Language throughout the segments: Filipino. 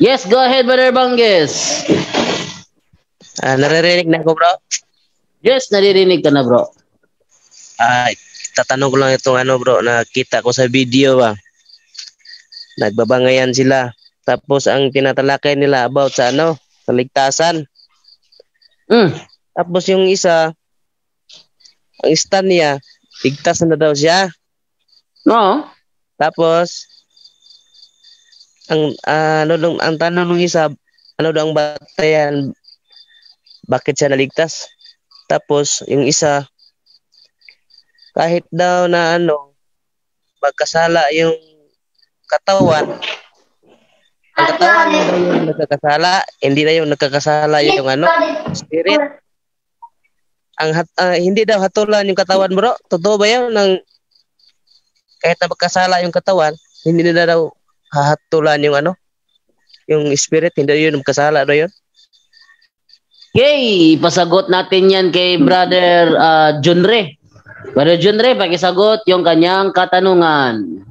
Yes, go ahead, Brother Banges. Naririnig na ako, bro? Yes, naririnig ka na, bro. Ay, tatanong ko lang itong bro, nakita ko sa video ba. Nagbabangayan sila. Tapos ang tinatalakay nila about sa sa ligtasan. Tapos yung isa, ang stand niya, ligtas na daw siya. No. Tapos, ang tanong ng isa, ano daw ang batayan, bakit siya naligtas? Tapos, yung isa, kahit daw na magkasala yung katawan, ang katawan mo daw yung nagkakasala, hindi na yung nagkakasala yung spirit. Hindi daw hatulan yung katawan, bro. Totoo ba yun? Kahit na magkasala yung katawan, hindi na daw hahatulan yung yung spirit, hindi yun magkasala daw yun. Okay, pasagot natin yan kay Brother Junre. Brother Junre, pakisagot yung kanyang katanungan.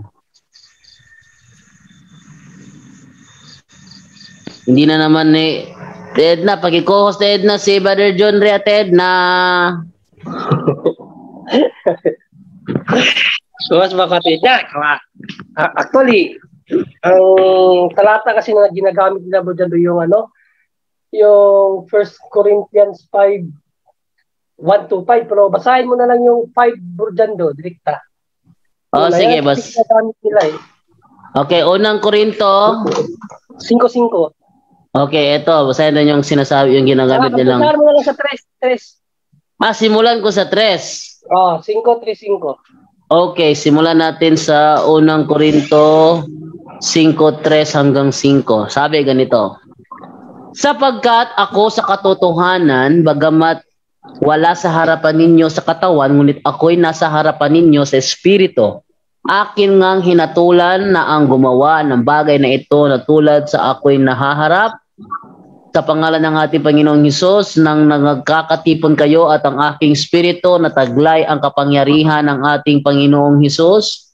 Hindi na naman Edna, paki-co-host Edna si Brother Junre at Edna. So, mas makatid yan. Actually, ang talata kasi na ginagamit nila mo dyan yung yung 1 Corinthians 5, 1-5, pero basahin mo na lang yung 5 Burjando, direkta. Sige, boss. Okay, unang Korinto 5:5. Okay, ito, basahin na yung sinasabi, yung ginagamit nilang. Basahin mo na lang sa 3. Simulan ko sa 3. 5:3-5. Okay, simulan natin sa unang Korinto 5:3 hanggang 5. Sabi ganito, sapagkat ako sa katotohanan, bagamat wala sa harapan ninyo sa katawan, ngunit ako'y nasa harapan ninyo sa espiritu. Akin ngang hinatulan na ang gumawa ng bagay na ito na tulad sa ako'y nahaharap sa pangalan ng ating Panginoong Hesus, nang nagkakatipon kayo at ang aking espiritu na taglay ang kapangyarihan ng ating Panginoong Hesus,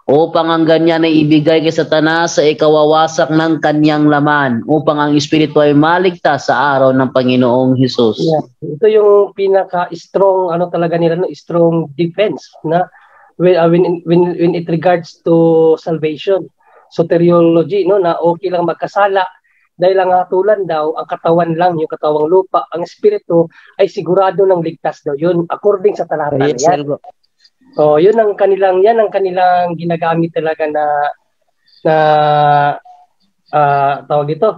upang ang ganyan ay ibigay kay Satanas sa ikawawasak ng kanyang laman, upang ang espiritu ay maligtas sa araw ng Panginoong Hesus. Yeah. Ito yung pinaka-strong, talaga nila, strong defense na when it regards to salvation. Soteriology, na okay lang magkasala dahil ang hatulan daw, ang katawan lang, yung katawang lupa, ang espiritu ay sigurado ng ligtas daw. Yun, according sa talata na yan. So, yun ang kanilang ginagamit talaga tawag ito,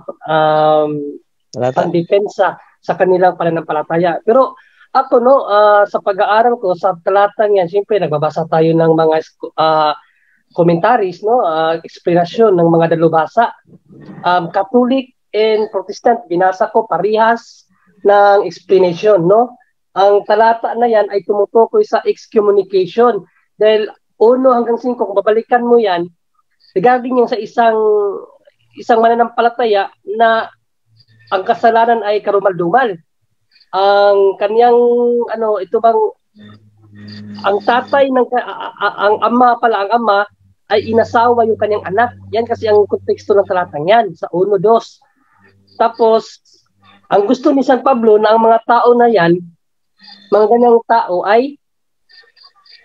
pang-depensa sa kanilang pananampalataya. Pero ako, sa pag-aaral ko, sa talatang yan, siyempre, nagbabasa tayo ng mga commentaries, explanation ng mga dalubhasa. Catholic and Protestant, binasa ko parehas ng explanation, Ang talata na yan ay tumutukoy sa excommunication. Dahil 1 hanggang 5, kung babalikan mo yan, regarding yan sa isang mananampalataya na ang kasalanan ay karumal-dumal. Ang kanyang, ang tatay ang ama ay inasawa yung kanyang anak. Yan kasi ang konteksto ng talatang yan, sa 1-2. Tapos, ang gusto ni San Pablo na ang mga tao na yan, mga ganyang tao ay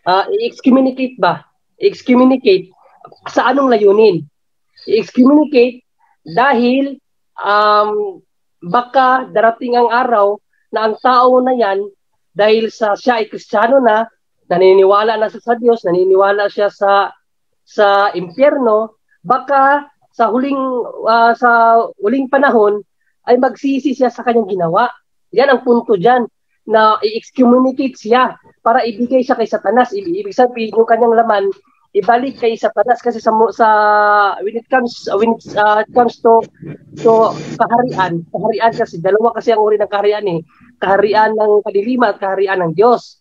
i-excommunicate ba? I-excommunicate sa anong layunin? I-excommunicate dahil baka darating ang araw na ang tao na yan, dahil siya ay Kristiyano na, naniniwala na sa Diyos, naniniwala siya sa impyerno, baka sa huling panahon ay magsisi siya sa kanyang ginawa. Yan ang punto dyan, na i-excommunicate siya para ibigay siya kay Satanas. Ibig sabihin, yung kanyang laman, ibalik kay Satanas kasi when it comes to kaharian kasi dalawa kasi ang uri ng kaharian kaharian ng kadiliman at kaharian ng Diyos.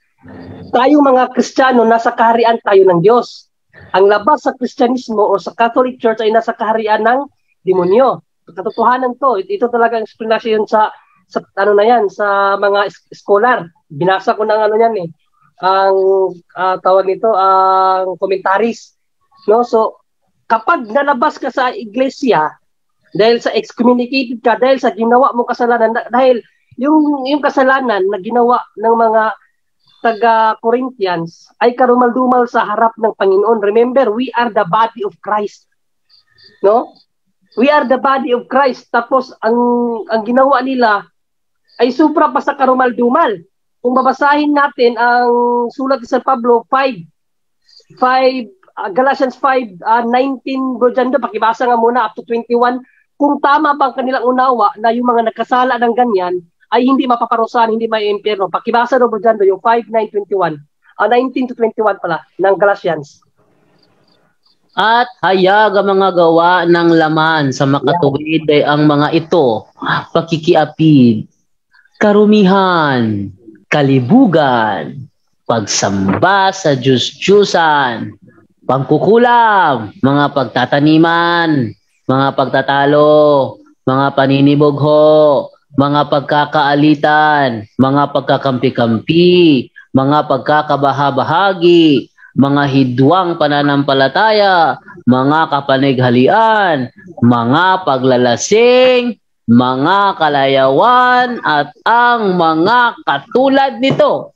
Tayo mga Kristiyano, nasa kaharian tayo ng Diyos. Ang labas sa Kristyanismo o sa Catholic Church ay nasa kaharian ng demonyo. Katotohanan to. Ito talaga ang explanation sa mga scholar. Binasa ko ng ang tawag nito, ang commentaries. So, kapag nalabas ka sa iglesia, dahil sa excommunicated ka, dahil sa ginawa mong kasalanan, dahil yung kasalanan na ginawa ng mga taga-Corinthians ay karumal-dumal sa harap ng Panginoon. Remember, we are the body of Christ. No? We are the body of Christ. Tapos, ang ginawa nila ay supra pa sa karumal-dumal. Kung babasahin natin ang sulat ni San Pablo 5, Galatians 5:19, Bro Jando, pakibasa nga muna up to 21. Kung tama bang kanilang unawa na yung mga nagkasala ng ganyan ay hindi mapaparusahan, hindi may impyerno. Pakibasa do, Bro Jando, yung 5:9-21. 19 to 21 pala ng Galatians. At hayag ang mga gawa ng laman sa makatuwid ay ang mga ito, pakikiapid, karumihan, kalibugan, pagsamba sa Diyos-Diyusan, pangkukulam, mga pagtataniman, mga pagtatalo, mga paninibugho, mga pagkakaalitan, mga pagkakampi-kampi, mga pagkakabahabahagi, mga hidwang pananampalataya, mga kapanighalian, mga paglalasing, mga kalayawan, at ang mga katulad nito.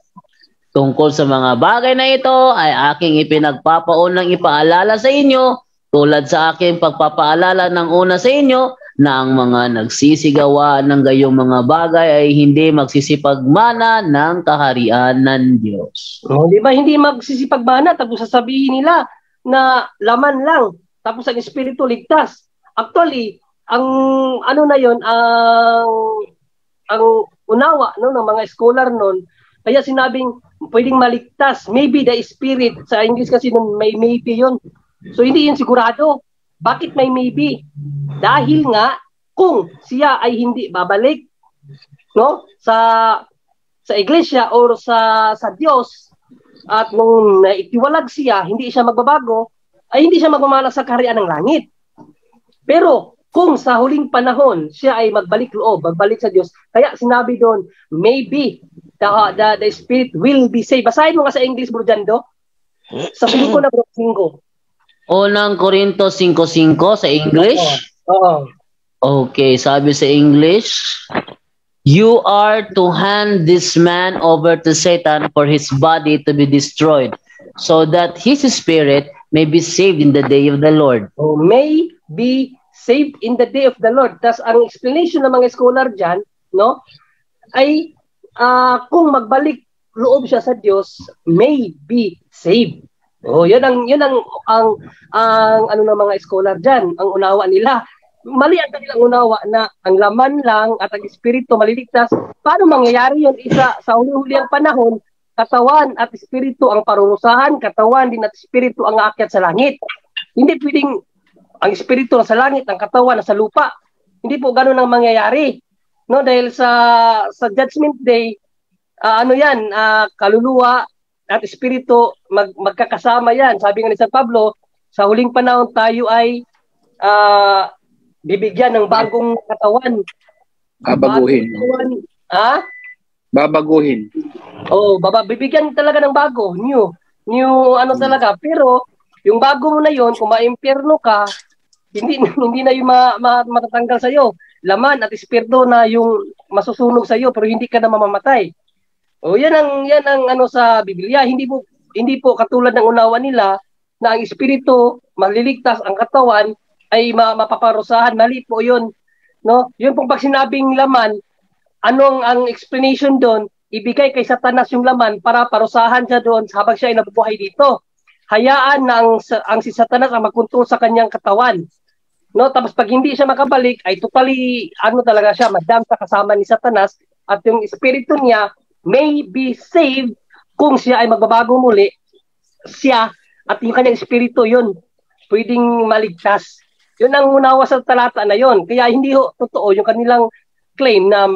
Tungkol sa mga bagay na ito ay aking ipinagpapaunang ipaalala sa inyo, tulad sa aking pagpapaalala ng una sa inyo, na ang mga nagsisigawa ng gayong mga bagay ay hindi magsisipagmana ng kaharian ng Diyos. Di ba hindi magsisipagmana tapos sasabihin nila na laman lang tapos ang espiritu ligtas. Actually, ang ano na yon, ang unawa no ng mga scholar noon, kaya sinabing pwedeng maligtas, maybe the spirit, sa English kasi nun may maybe yon. So hindi yun sigurado. Bakit may maybe? Dahil nga kung siya ay hindi babalik no sa iglesia or sa Diyos, at nung naitiwalag siya, hindi siya magbabago, ay hindi siya magmamana sa kaharian ng langit. Pero kung sa huling panahon siya ay magbalik loob, magbalik sa Diyos, kaya sinabi doon, maybe the spirit will be saved. Basahin mo nga sa English, Bro Jando, sa 5 na Bro 5. Unang Korinto 5:5 sa English. Oo. Okay, sabi sa English, you are to hand this man over to Satan for his body to be destroyed, so that his spirit may be saved in the day of the Lord. Oh, may be saved in the day of the Lord. Tas ang explanation ng mga scholar dyan, no, ay kung magbalik loob siya sa Diyos, may be saved. Oh, yun ang ano ng mga scholar diyan, ang unawa nila. Mali ang kanilang unawa na ang laman lang at ang espiritu maliligtas. Paano mangyayari yun? Isa sa huli-huli ang panahon, katawan at espiritu ang parurusahan, katawan din at espiritu ang aakyat sa langit. Hindi pwedeng ang espiritu na sa langit, ang katawan na sa lupa. Hindi po ganoon ang mangyayari. No, dahil sa judgment day, kaluluwa at espiritu magkakasama yan. Sabi nga ni San Pablo, sa huling panahon tayo ay bibigyan ng bagong katawan. Babaguhin. Babaguhin. Oh, bibigyan talaga ng bago, new talaga. Pero yung bago mo na yon, kung maimpyerno ka, hindi na yung matatanggal sa iyo. Laman at espiritu na yung masusunog sa iyo, pero hindi ka na mamamatay. O yan ang ano sa Biblia, hindi po katulad ng unawa nila na ang espiritu maliligtas, ang katawan ay mapaparusahan. Mali po 'yun, no? 'Yun pong pag sinabing laman, anong ang explanation doon? Ibigay kay Satanas yung laman para parusahan siya doon habang siya ay nabubuhay dito. Hayaan na ang si Satanas ang magkontrol sa kanyang katawan. No, tapos pag hindi siya makabalik ay totally talaga siya, madam sa kasama ni Satanas, at yung espiritu niya may be saved kung siya ay magbabago muli, siya at yung kanyang espiritu, yun pwedeng maligtas. Yun ang unawa sa talata na yun. Kaya hindi totoo yung kanilang claim na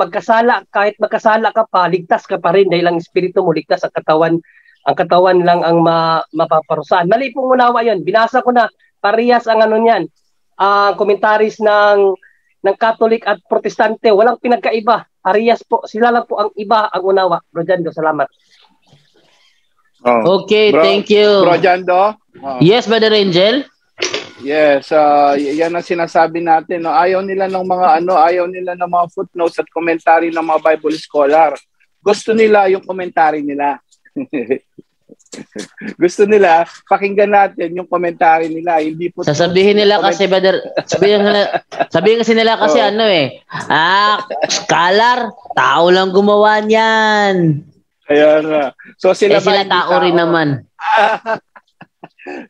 kahit magkasala ka pa, ligtas ka pa rin dahil ang espiritu mo ligtas, ang katawan lang ang mapaparusahan. Mali pong unawa yun. Binasa ko na parehas ang niyan. Komentaris ng Catholic at Protestante, walang pinagkaiba. Parehas po, sila lang po ang iba ang unawa. Bro Jando, salamat. Okay, thank you. Bro Jando? Yes, Brother Angel? Yes, yan ang sinasabi natin. No? Ayaw nila ng mga ayaw nila ng mga footnotes at commentary ng mga Bible scholar. Gusto nila yung commentary nila. Gusto nila pakinggan natin yung commentary nila, hindi po sasabihin nila kasi brother, sabihin kasi nila kasi scholar, tao lang gumawa niyan. Kaya nga. So sila tao rin naman.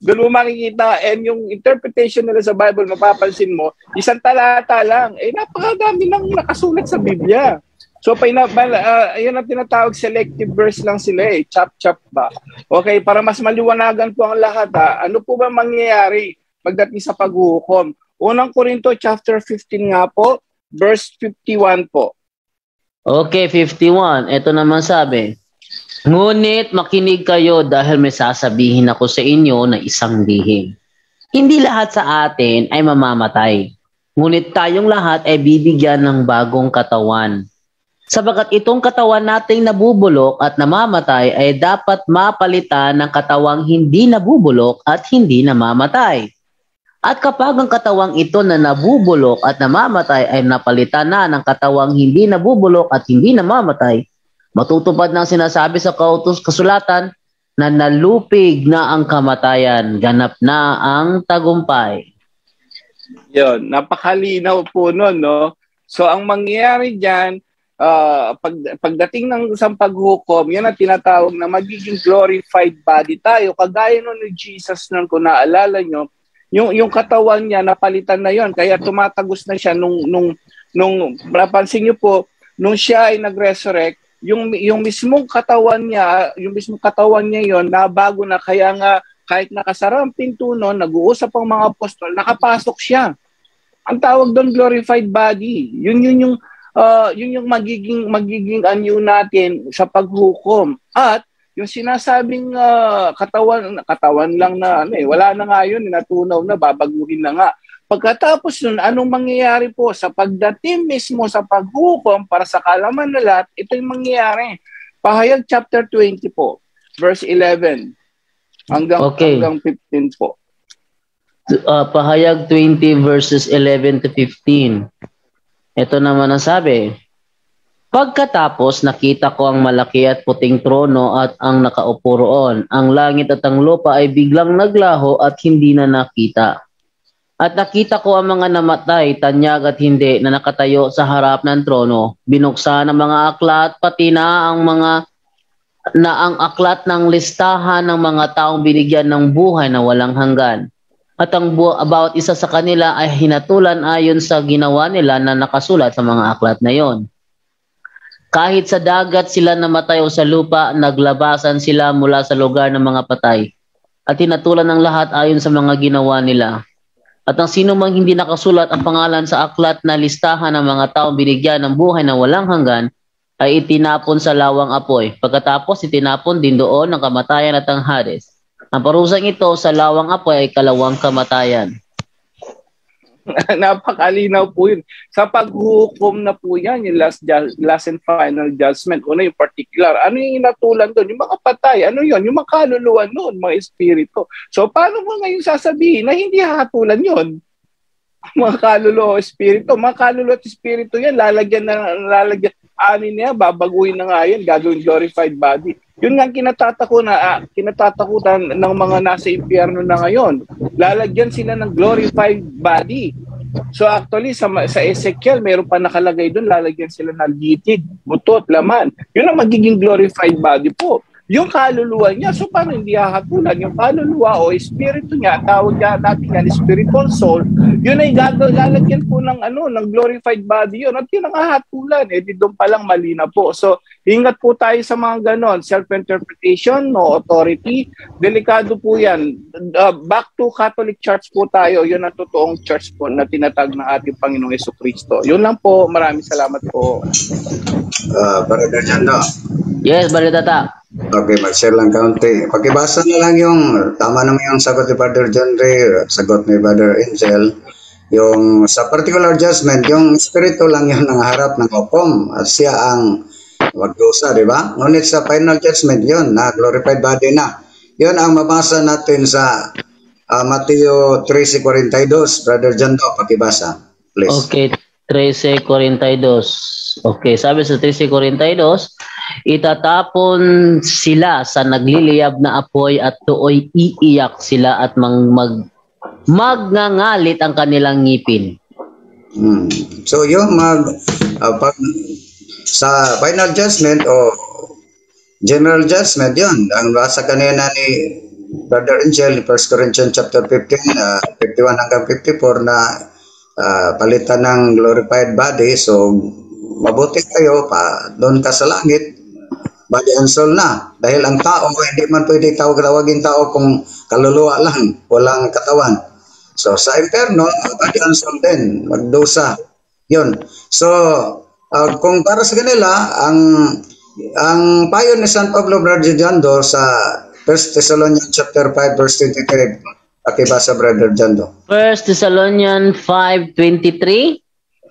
Doon mo makikita, and yung interpretation nila sa Bible, mapapansin mo, isang talata lang. Napakadami nang nakasulat sa Biblia. So, yun ang tinatawag selective verse lang sila Chop-chop ba? Okay, para mas maliwanagan po ang lahat ano po ba mangyayari pagdating sa paghuhukom? Unang Korinto chapter 15 nga po, verse 51 po. Okay, 51. Ito naman sabi, ngunit makinig kayo dahil may sasabihin ako sa inyo na isang lihim. Hindi lahat sa atin ay mamamatay. Ngunit tayong lahat ay bibigyan ng bagong katawan. Sabagat itong katawan nating nabubulok at namamatay ay dapat mapalitan ng katawang hindi nabubulok at hindi namamatay. At kapag ang katawang ito na nabubulok at namamatay ay napalitan na ng katawang hindi nabubulok at hindi namamatay, matutupad ng sinasabi sa kasulatan na nalupig na ang kamatayan, ganap na ang tagumpay. Yun, napakalinaw po nun, no? So ang mangyayari dyan, pagdating ng isang paghukom, yan ang tinatawag na magiging glorified body tayo. Kagaya nun ni Jesus nun, kung naalala nyo, yung katawan niya, napalitan na yon, kaya tumatagos na siya nung napansin nyo po, nung siya ay nag-resurrect, yung mismong katawan niya yon, nabago na, kaya nga kahit nakasara ang pinto nun, nag-uusap ang mga apostol, nakapasok siya. Ang tawag doon glorified body. Yun yung magiging anyo natin sa paghukom. At yung sinasabing katawan lang na wala na nga yun, natunaw na, babaguhin na nga. Pagkatapos nun, anong mangyayari po sa pagdating mismo sa paghukom para sa kalaman na lahat, ito yung mangyayari. Pahayag chapter 20 po, verse 11 hanggang 15 po. Pahayag 20 verses 11 to 15. Ito naman ang sabi, pagkatapos nakita ko ang malaki at puting trono at ang nakaupo roon. Ang langit at ang lupa ay biglang naglaho at hindi na nakita. At nakita ko ang mga namatay, tanyag at hindi, na nakatayo sa harap ng trono. Binuksan ang mga aklat, pati na ang aklat ng listahan ng mga taong binigyan ng buhay na walang hanggan. At ang bawat isa sa kanila ay hinatulan ayon sa ginawa nila na nakasulat sa mga aklat na yon. Kahit sa dagat sila namatay o sa lupa, naglabasan sila mula sa lugar ng mga patay. At hinatulan ng lahat ayon sa mga ginawa nila. At ang sino mang hindi nakasulat ang pangalan sa aklat na listahan ng mga taong binigyan ng buhay na walang hanggan, ay itinapon sa lawang apoy. Pagkatapos itinapon din doon ang kamatayan at ang Hades. Ang parusang ito sa lawang apoy ay kalawang kamatayan. Napakalinaw po yun. Sa paghukom na po yan, yung last and final judgment, una yung particular. Ano yung inatulan doon? Yung mga patay. Ano yun? Yung mga kaluluwa noon, mga espiritu. So, paano mo ngayon sasabihin na hindi hatulan yun? Mga kaluluwa o espiritu. Mga kaluluwa at espiritu yan, lalagyan. Anin niya, babaguhin na nga yan, gagawin glorified body. Yun nga kinatatakutan ng mga nasa impyerno na ngayon. Lalagyan sila ng glorified body. So actually, sa Ezekiel, mayroon pa nakalagay doon, lalagyan sila ng gitid, butot, laman. Yun ang magiging glorified body po. Yung kaluluwa niya, so paano hindi hahatulan? Yung kaluluwa o espiritu niya, tawag natin yan, spiritual soul, yun ay lalagyan po ng glorified body yun. At yun ang hahatulan. Di doon palang mali na po. So, ingat po tayo sa mga ganon. Self-interpretation, no authority. Delikado po yan. Back to Catholic Church po tayo. Yun ang totoong church po na tinatag ng ating Panginoong Jesucristo. Yun lang po. Maraming salamat po. Brother Jando. Yes, Brother Tata. Okay, mag-share lang kaunti. Pakibasa na lang yung, tama naman yung sagot ni Brother John Ray, sagot ni Brother Angel. Yung sa particular judgment, yung espiritu lang yung nangaharap ng hukom at siya ang magdusa, di ba? Ngunit sa final judgment yun, na glorified body na. Yun ang mabasa natin sa Mateo 13:42, Brother Jando, pakibasa, please. Okay, 13:42. Okay, sabi sa 13:42, itatapon sila sa nagliliyab na apoy at tuoy iiyak sila at magngangalit ang kanilang ngipin. So yung pag sa final judgment o general judgment, yun ang basa kanina ni Brother Angel, 1 Corinthians chapter 15, 51 hanggang 54 na palitan ng glorified body. So mabuti kayo pa doon ka sa langit, body and soul na, dahil ang tao hindi man pwede tawagin tao kung kaluluwa lang, walang katawan. So sa impyerno, body and soul din, magdusa. Yun. So kung para sa kanila, ang payo ni San Pablo Brother Jando sa 1 Thessalonians chapter 5 verse 23, pakibasa Brother Jando. 1 Thessalonians 5:23.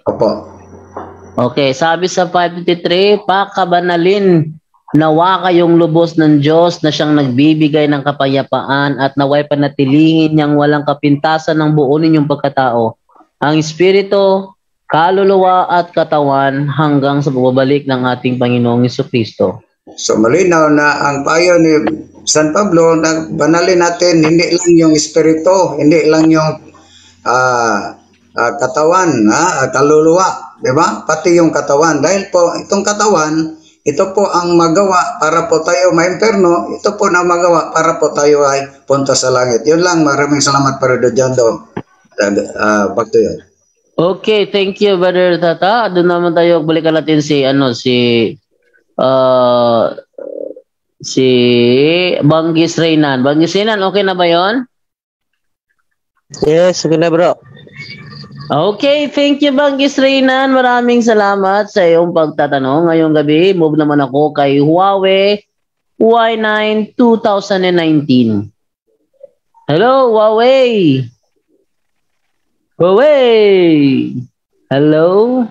Opo. Okay, sabi sa 5:23, pakabanalin nawa kayong lubos ng Diyos na siyang nagbibigay ng kapayapaan at naway panatilihin niyang walang kapintasan ng buo ninyong pagkatao, ang espiritu, kaluluwa at katawan hanggang sa pagbabalik ng ating Panginoong Jesucristo. So malinaw na ang payo ni San Pablo na banalin natin hindi lang yung espiritu, hindi lang yung katawan, kaluluwa, di ba? Pati yung katawan. Dahil po itong katawan, ito po ang magawa para po tayo ma-imperno, ito po na magawa para po tayo ay punta sa langit. Yun lang, maraming salamat para Jando. Back to you. Okay, thank you Brother Tata. Doon naman tayo, balikan natin si Banggis Reynan. Banggis Reynan, okay na ba yon? Yes, okay na bro. Okay, thank you Banggis Reynan. Maraming salamat sa iyong pagtatanong ngayong gabi. Move naman ako kay Huawei Y9 2019. Hello, Huawei. Huawei. Hello.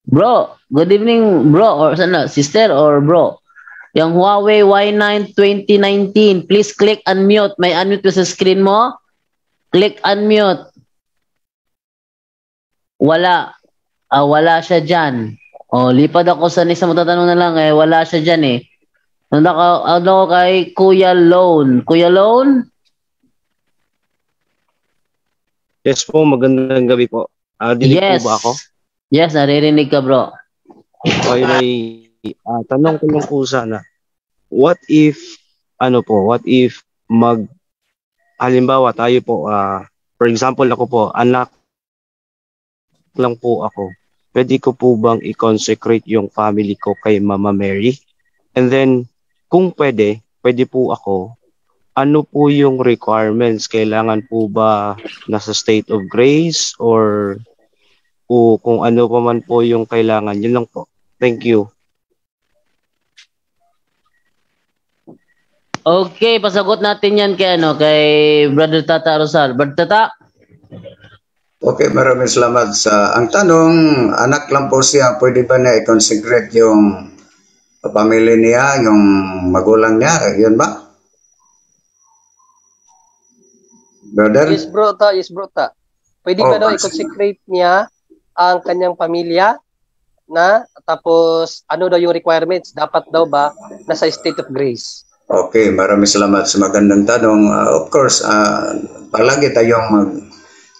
Bro, good evening bro or sana, sister or bro. Yung Huawei Y9 2019, please click unmute. May unmute ko sa screen mo. Click unmute. Wala. Wala siya dyan. Lipad ako sa isang matatanong na lang wala siya dyan Ano ko kay Kuya Lone. Kuya Lone? Yes po, magandang gabi po. Dinig po ba ako? Yes, naririnig ka bro. Okay, tanong ko lang po sana. What if halimbawa tayo po, for example ako po, anak lang po ako. Pwede ko po bang i-consecrate yung family ko kay Mama Mary? And then, kung pwede po ako, ano po yung requirements? Kailangan po ba nasa state of grace or kung ano pa man po yung kailangan? Yun lang po. Thank you. Okay, pasagot natin yan kay Brother Tata Rosal. Brother Tata? Okay, maraming salamat ang tanong, anak lang po siya, pwede ba na i-consecrate yung pamilya niya, yung magulang niya, yun ba? Brother? Yes bro ta. Pwede ba daw i-consecrate niya ang kanyang pamilya na tapos ano daw yung requirements? Dapat daw ba nasa state of grace? Okay, maraming salamat sa magandang tanong. Of course, palagi tayong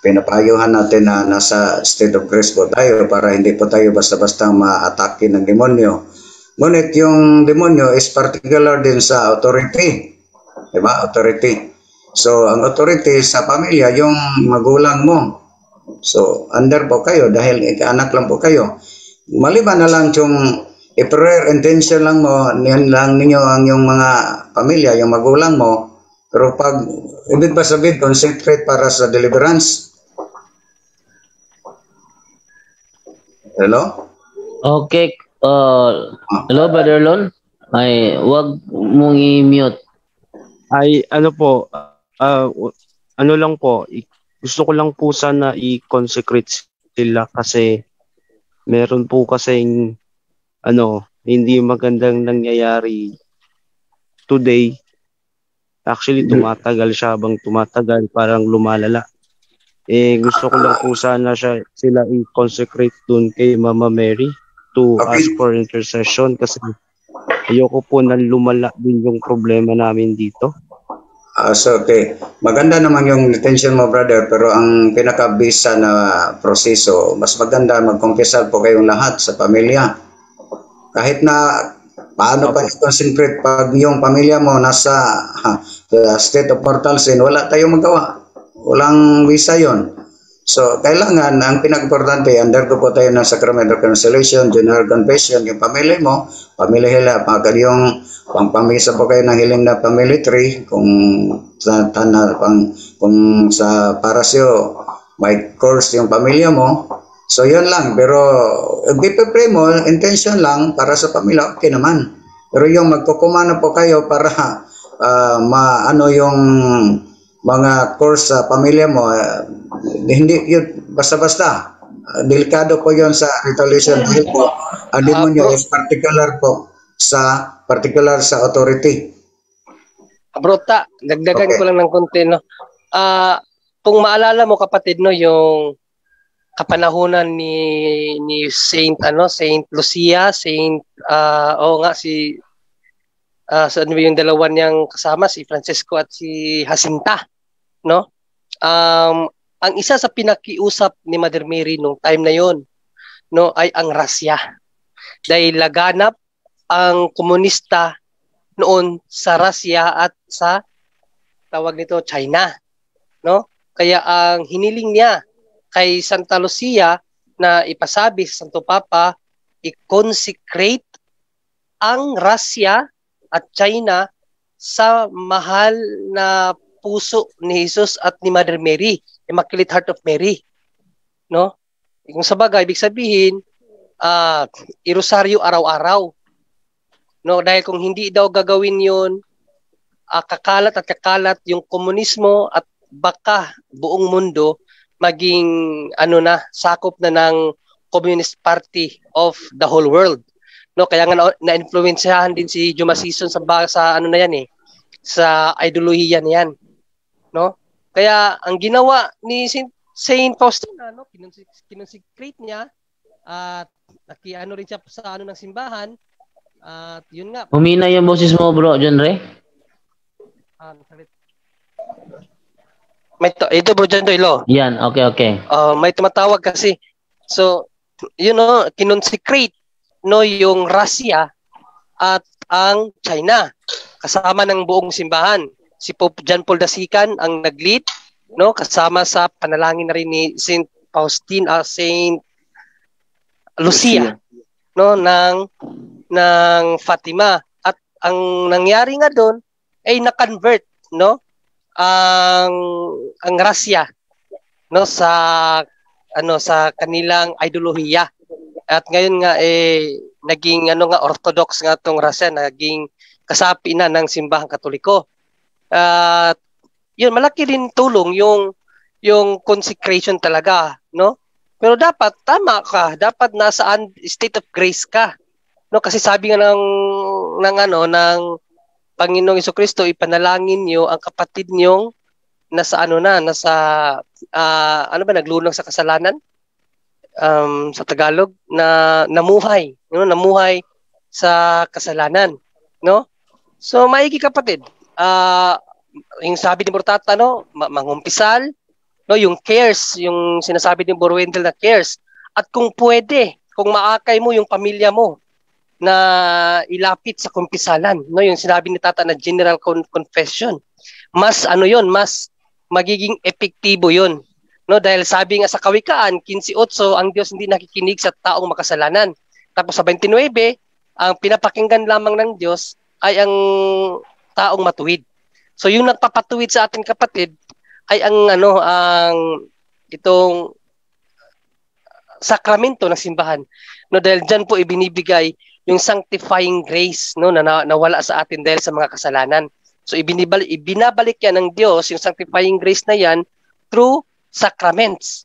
pinapayuhan natin na nasa state of grace po tayo para hindi po tayo basta-basta ma-atake ng demonyo. Ngunit yung demonyo is particular din sa authority. Diba? Authority. So, ang authority sa pamilya, yung magulang mo. So, under po kayo dahil anak lang po kayo. Maliban na lang yung prayer intention lang mo, yan lang ninyo ang yung mga pamilya, yung magulang mo. Pero pag, ibig ba sabihin, concentrate para sa deliverance? Hello? Okay. Hello, Brother Lon. Ay, wag mong i-mute. Ay, ano po, ano lang po, gusto ko lang po sana i-consecrate sila kasi meron po kasing hindi magandang nangyayari today Actually, tumatagal siya, habang tumatagal, parang lumalala. Gusto ko lang po sana sila i-consecrate dun kay Mama Mary to Okay. ask for intercession, kasi ayoko po na lumala din yung problema namin dito. So, okay. Maganda naman yung intention mo, brother, pero ang pinaka-bisa na proseso, mas maganda magkumpisal po kayong lahat sa pamilya. Kahit na paano pa i-concentrate pag yung pamilya mo nasa state of mortal sin, wala tayong magawa. Walang visa yon. So, kailangan, ang pinaka-importante, undergo po tayo ng Sacrament of Reconciliation, General Confession, yung pamilya mo, pamilya hila, yung pangpamisa po kayo ng hiling na family tree, kung sa parasyo, may course yung pamilya mo. So, yun lang. Pero, pray mo, intention lang para sa pamilya, okay naman. Pero yung magkukumana po kayo para maano yung mga course sa pamilya mo, hindi yun basta-basta. Delikado po yun sa retaliation. Dahil po, ang demonyo is particular sa authority. Brota, dagdagan Okay. ko lang ng konti, no. Kung maalala mo, kapatid, no, yung kapanahunan ni Saint Lucia, saan ba yung dalawa niyang kasama, si Francisco at si Jacinta, no? Ang isa sa pinakiusap ni Mother Mary nung time na yon, no, ay ang rasya. Dahil laganap ang komunista noon sa Russia at sa tawag nito China, no? Kaya ang hiniling niya kay Santa Lucia na ipasabi sa Santo Papa, i-consecrate ang Russia at China sa mahal na puso ni Jesus at ni Mother Mary, Immaculate Heart of Mary, no? Kung sa bagay, ibig sabihin, i-rosaryo araw-araw, no? Dahil kung hindi daw gagawin yun, kakalat yung komunismo at baka buong mundo maging sakop na ng Communist Party of the whole world, no? Kaya nga na-influensyahan din si Juma Sison sa sa ideolohiya niyan, no? Kaya ang ginawa ni Saint Faustina, no, kinonsecrate niya at rin siya sa ng simbahan, at yun nga. Humina yung boses mo, bro, John Ray. Ito bro, John Doylo. Yan, okay. May tumatawag kasi. So, kinonsecrate, no, yung Russia at ang China kasama ng buong simbahan. Si Pope John Paul II ang nag-lead, no, kasama sa panalangin na rin ni Saint Faustina, Saint Lucia, no, ng Fatima. At ang nangyari nga doon ay na-convert, no, ang Russia, no, sa kanilang ideolohiya. At ngayon nga naging orthodox nga tong Russia, naging kasapi na ng simbahang Katoliko. At yun, malaki din tulong yung consecration talaga, no? Pero dapat tama ka, dapat nasa state of grace ka, no? Kasi sabi nga ng Panginoong Jesucristo, ipanalangin niyo ang kapatid niyong naglunang sa kasalanan, sa Tagalog, na namuhay, namuhay sa kasalanan, no? So maigi kapatid, yung sabi ni Mortata, no, mangumpisal, no, yung cares, yung sinasabi ni Borwendel na cares, at kung pwede, kung maakay mo yung pamilya mo na ilapit sa kumpisalan, no, yung sinabi ni Tata na general confession, mas mas magiging epektibo yun, no, dahil sabi nga sa Kawikaan 15:8, ang Diyos hindi nakikinig sa taong makasalanan. Tapos sa 29, ang pinapakinggan lamang ng Diyos ay ang taong matuwid. So yung nagpapatuwid sa atin kapatid ay ang itong sakramento ng simbahan, no, dahil diyan po ibinibigay yung sanctifying grace, no, na nawala sa atin dahil sa mga kasalanan. So ibinabalik yan ng Diyos, yung sanctifying grace na yan, through sacraments.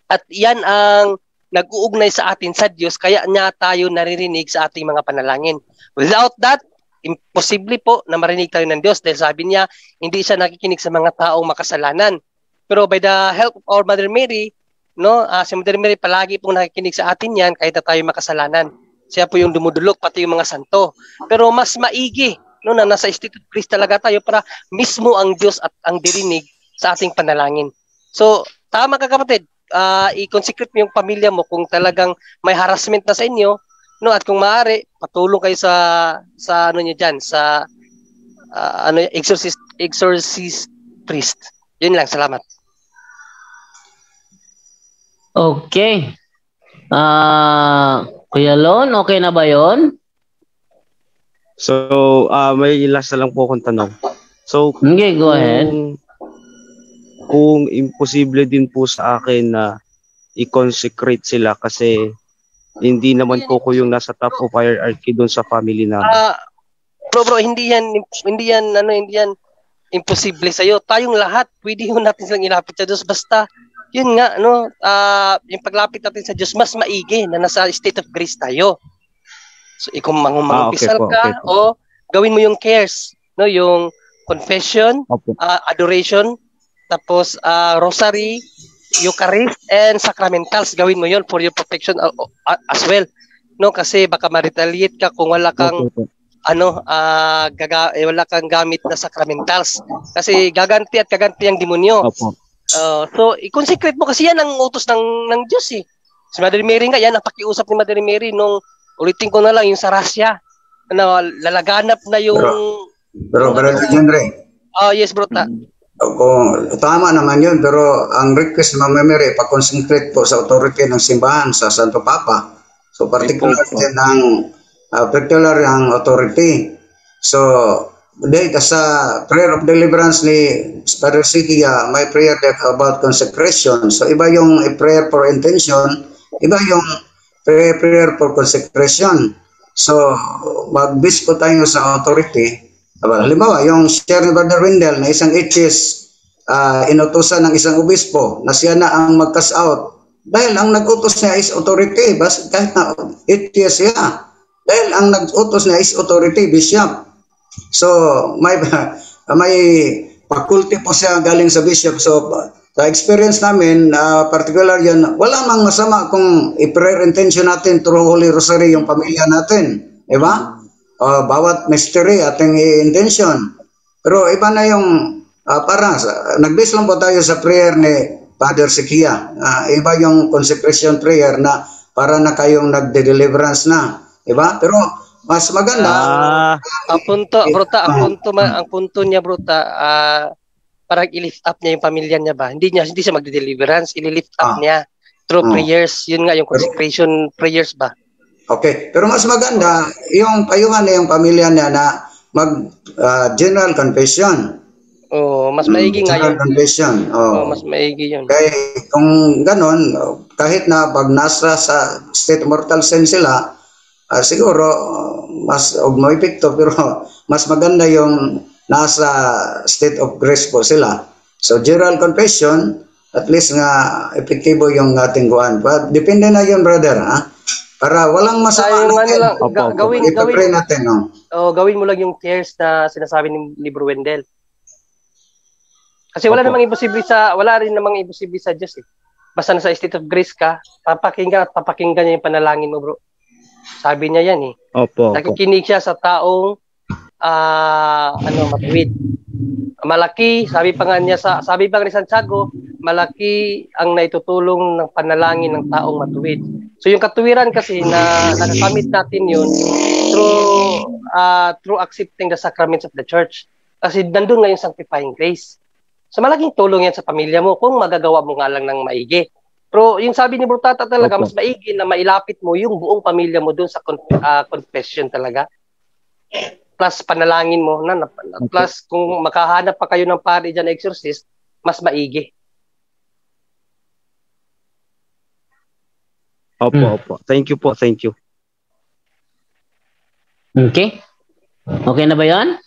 At yan ang nag-uugnay sa atin sa Diyos, kaya niya tayo naririnig sa ating mga panalangin. Without that, imposible po na marinig tayo ng Diyos dahil sabi niya, hindi siya nakikinig sa mga taong makasalanan. Pero by the help of our Mother Mary, no, si Mother Mary palagi pong nakikinig sa atin yan kahit na tayo makasalanan. Siya po yung dumudulog, pati yung mga santo. Pero mas maigi, no, na nasa state of grace talaga tayo para mismo ang Diyos at ang dirinig sa ating panalangin. So, tama ka kapatid, i-consecrate mo yung pamilya mo kung talagang may harassment na sa inyo, no, at kung maaari patulong kayo sa ano niyo diyan sa exorcist priest. Yun lang, salamat. Okay. Kuya Lon, okay na ba 'yon? So, may last na lang po akong tanong. So, Okay, go ahead. Kung imposible din po sa akin na i-consecrate sila kasi hindi naman po ko yung nasa top of hierarchy doon sa family namin. Bro, hindi yan imposible sa iyo. Tayong lahat, pwede ho natin silang ilapit sa Diyos basta yun nga, no, yung paglapit natin sa Diyos mas maigi na nasa state of grace tayo. So, kung mangumpisal okay ka o gawin mo yung cares, no, yung confession, adoration, tapos rosary, Eucharist, and sacramentals, gawin mo yon for your protection as well. No, kasi baka ma-retaliate ka kung wala kang wala kang gamit na sacramentals. Kasi gaganti at kaganti ang demonyo. So, i-consecrate mo kasi yan ang utos ng Diyos eh. Si Mother Mary nga, yan ang pakiusap ni Mother Mary nung ulitin ko na lang yung sa Russia. Lalaganap na yung... Pero Brother Henry. Yes, bro. Tama naman yun, pero ang request ni Mama Mary, pa-concentrate po sa authority ng simbahan sa Santo Papa. So, particular ang authority. So, sa prayer of deliverance ni Father Sikia, may prayer about consecration. So, iba yung prayer for intention, iba yung prayer for consecration. So, mag-bis po tayo sa authority. Halimbawa, yung share ni Brother Wendell na isang atheist, inutusan ng isang obispo na siya na ang mag-cast out. Dahil ang nag-utos niya is authority, kahit na atheist siya. Dahil ang nag-utos niya is authority, bishop. So, may faculty po siya galing sa bishop. So, sa experience namin, particular yan, wala mang masama kung i-prayer intention natin through Holy Rosary yung pamilya natin. Diba? Bawat mystery ating intention. Pero iba na yung nag-base lang po tayo sa prayer ni Father Sikia. Iba yung consecration prayer na para na kayong nagde-deliverance na. Diba? Pero mas maganda. Ang punto niya, bruta, parang i-lift up niya yung pamilya niya ba? Hindi siya magde-deliverance, i-lift up niya through prayers. Yun nga yung consecration prayers ba? Okay, pero mas maganda yung payuhan na yung pamilya niya na mag general confession. Mas maigi nga yun. General confession. Mas maigi yun. Kaya kung ganon, kahit na pag nasa sa state of mortal sin sila, siguro mas may epekto, pero mas maganda yung nasa state of grace po sila. So general confession, at least nga epektibo yung ating kuhan. But depende na yun, brother, ha? Para walang masama natin. Gawin natin, no? Gawin mo lang yung cares na sinasabi ni Bro Wendell. Kasi wala rin namang imposible sa Diyos eh. Basta nasa state of grace ka, papakinggan niya yung panalangin mo, bro. Sabi niya yan eh. Nakikinig siya sa taong matuwid. Malaki, sabi pa ni Santiago, malaki ang naitutulong ng panalangin ng taong matuwid. So yung katuwiran kasi na nakakamit natin yun through accepting the sacraments of the church. Kasi nandun nga yung sanctifying grace. So malaking tulong yan sa pamilya mo kung magagawa mo nga lang ng maigi. Pero yung sabi ni Bro Tata talaga, mas maigi na mailapit mo yung buong pamilya mo dun sa confession talaga. Plus panalangin mo, plus kung makahanap pa kayo ng pari dyan na exorcist, mas maigi. Opo. Thank you po. Okay. Okay na ba yan?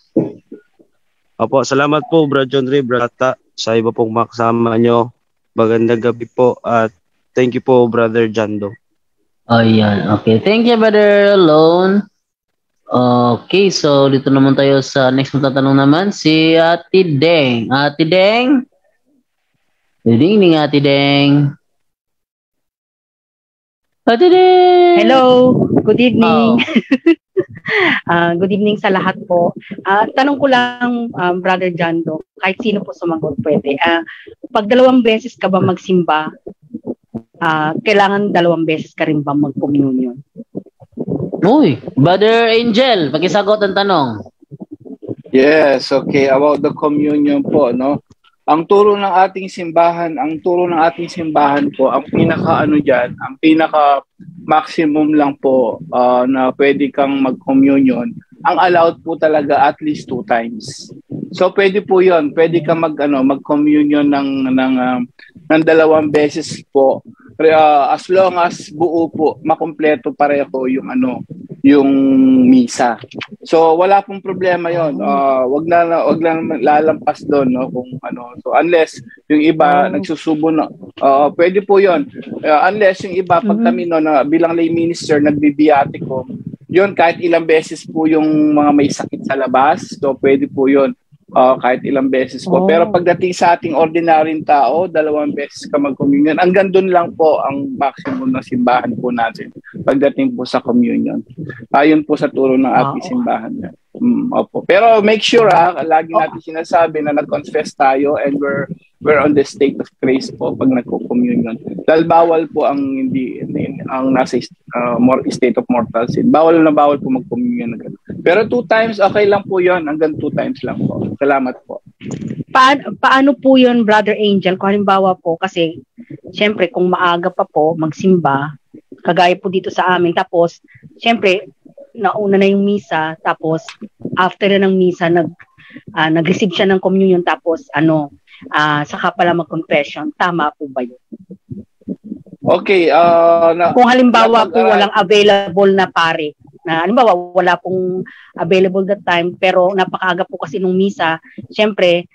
Opo, salamat po, Brad John Ray, Brata, sa iba pong makasama nyo. Magandang gabi po at thank you po, Brother Jando. Yan. Okay. Thank you, Brother Lone. Okay, so dito naman tayo sa next na tatanong naman, si Ate Deng. Ate Deng? Good evening, Ate Deng. Ate Deng! Hello, good evening. Oh. Good evening sa lahat po. Tanong ko lang, Brother Jando, kahit sino po sumagot pwede. Pag 2 beses ka ba magsimba, kailangan 2 beses ka rin ba mag-communion? Uy, Brother Angel, pakisagot ang tanong. Yes, okay. About the communion po, no? Ang turo ng ating simbahan po, ang pinaka maximum lang po na pwede kang mag-communion. Ang allowed po talaga at least 2 times. So pwede po 'yon. Pwede kang mag-communion ng 2 beses po. As long as buo po, makumpleto pareho yung misa. So wala pong problema 'yon. Wag na lalampas doon, no, kung ano. So unless yung iba nagsusubo na pwede po 'yon. Unless yung iba pag kami bilang lay minister nagbibiyatiko, 'yon kahit ilang beses po yung mga may sakit sa labas. So pwede po 'yon. Kahit ilang beses po. Pero pagdating sa ating ordinaryong tao, 2 beses ka mag-communion. Hanggang doon lang po ang maximum na simbahan po natin pagdating po sa communion. Ayon po sa turo ng ating simbahan. Opo. Pero make sure, lagi natin sinasabi na nag-confess tayo and we're on the state of grace po pag nagko-communion. Dahil bawal po ang ang nasa state of mortal sin. Bawal po mag-communion. Pero 2 times, okay lang po 'yon. Hanggang 2 times lang po. Salamat po. Paano po 'yon, Brother Angel? Kung halimbawa po, kasi syempre kung maaga pa po magsimba, kagaya po dito sa amin, tapos syempre nauna na yung misa, tapos after ng misa nag-receive siya ng communion, tapos saka pala mag-confession. Tama po ba 'yun? Okay, kung halimbawa po walang available na pare, na halimbawa wala pong available that time, pero napakaaga po kasi nung misa, syempre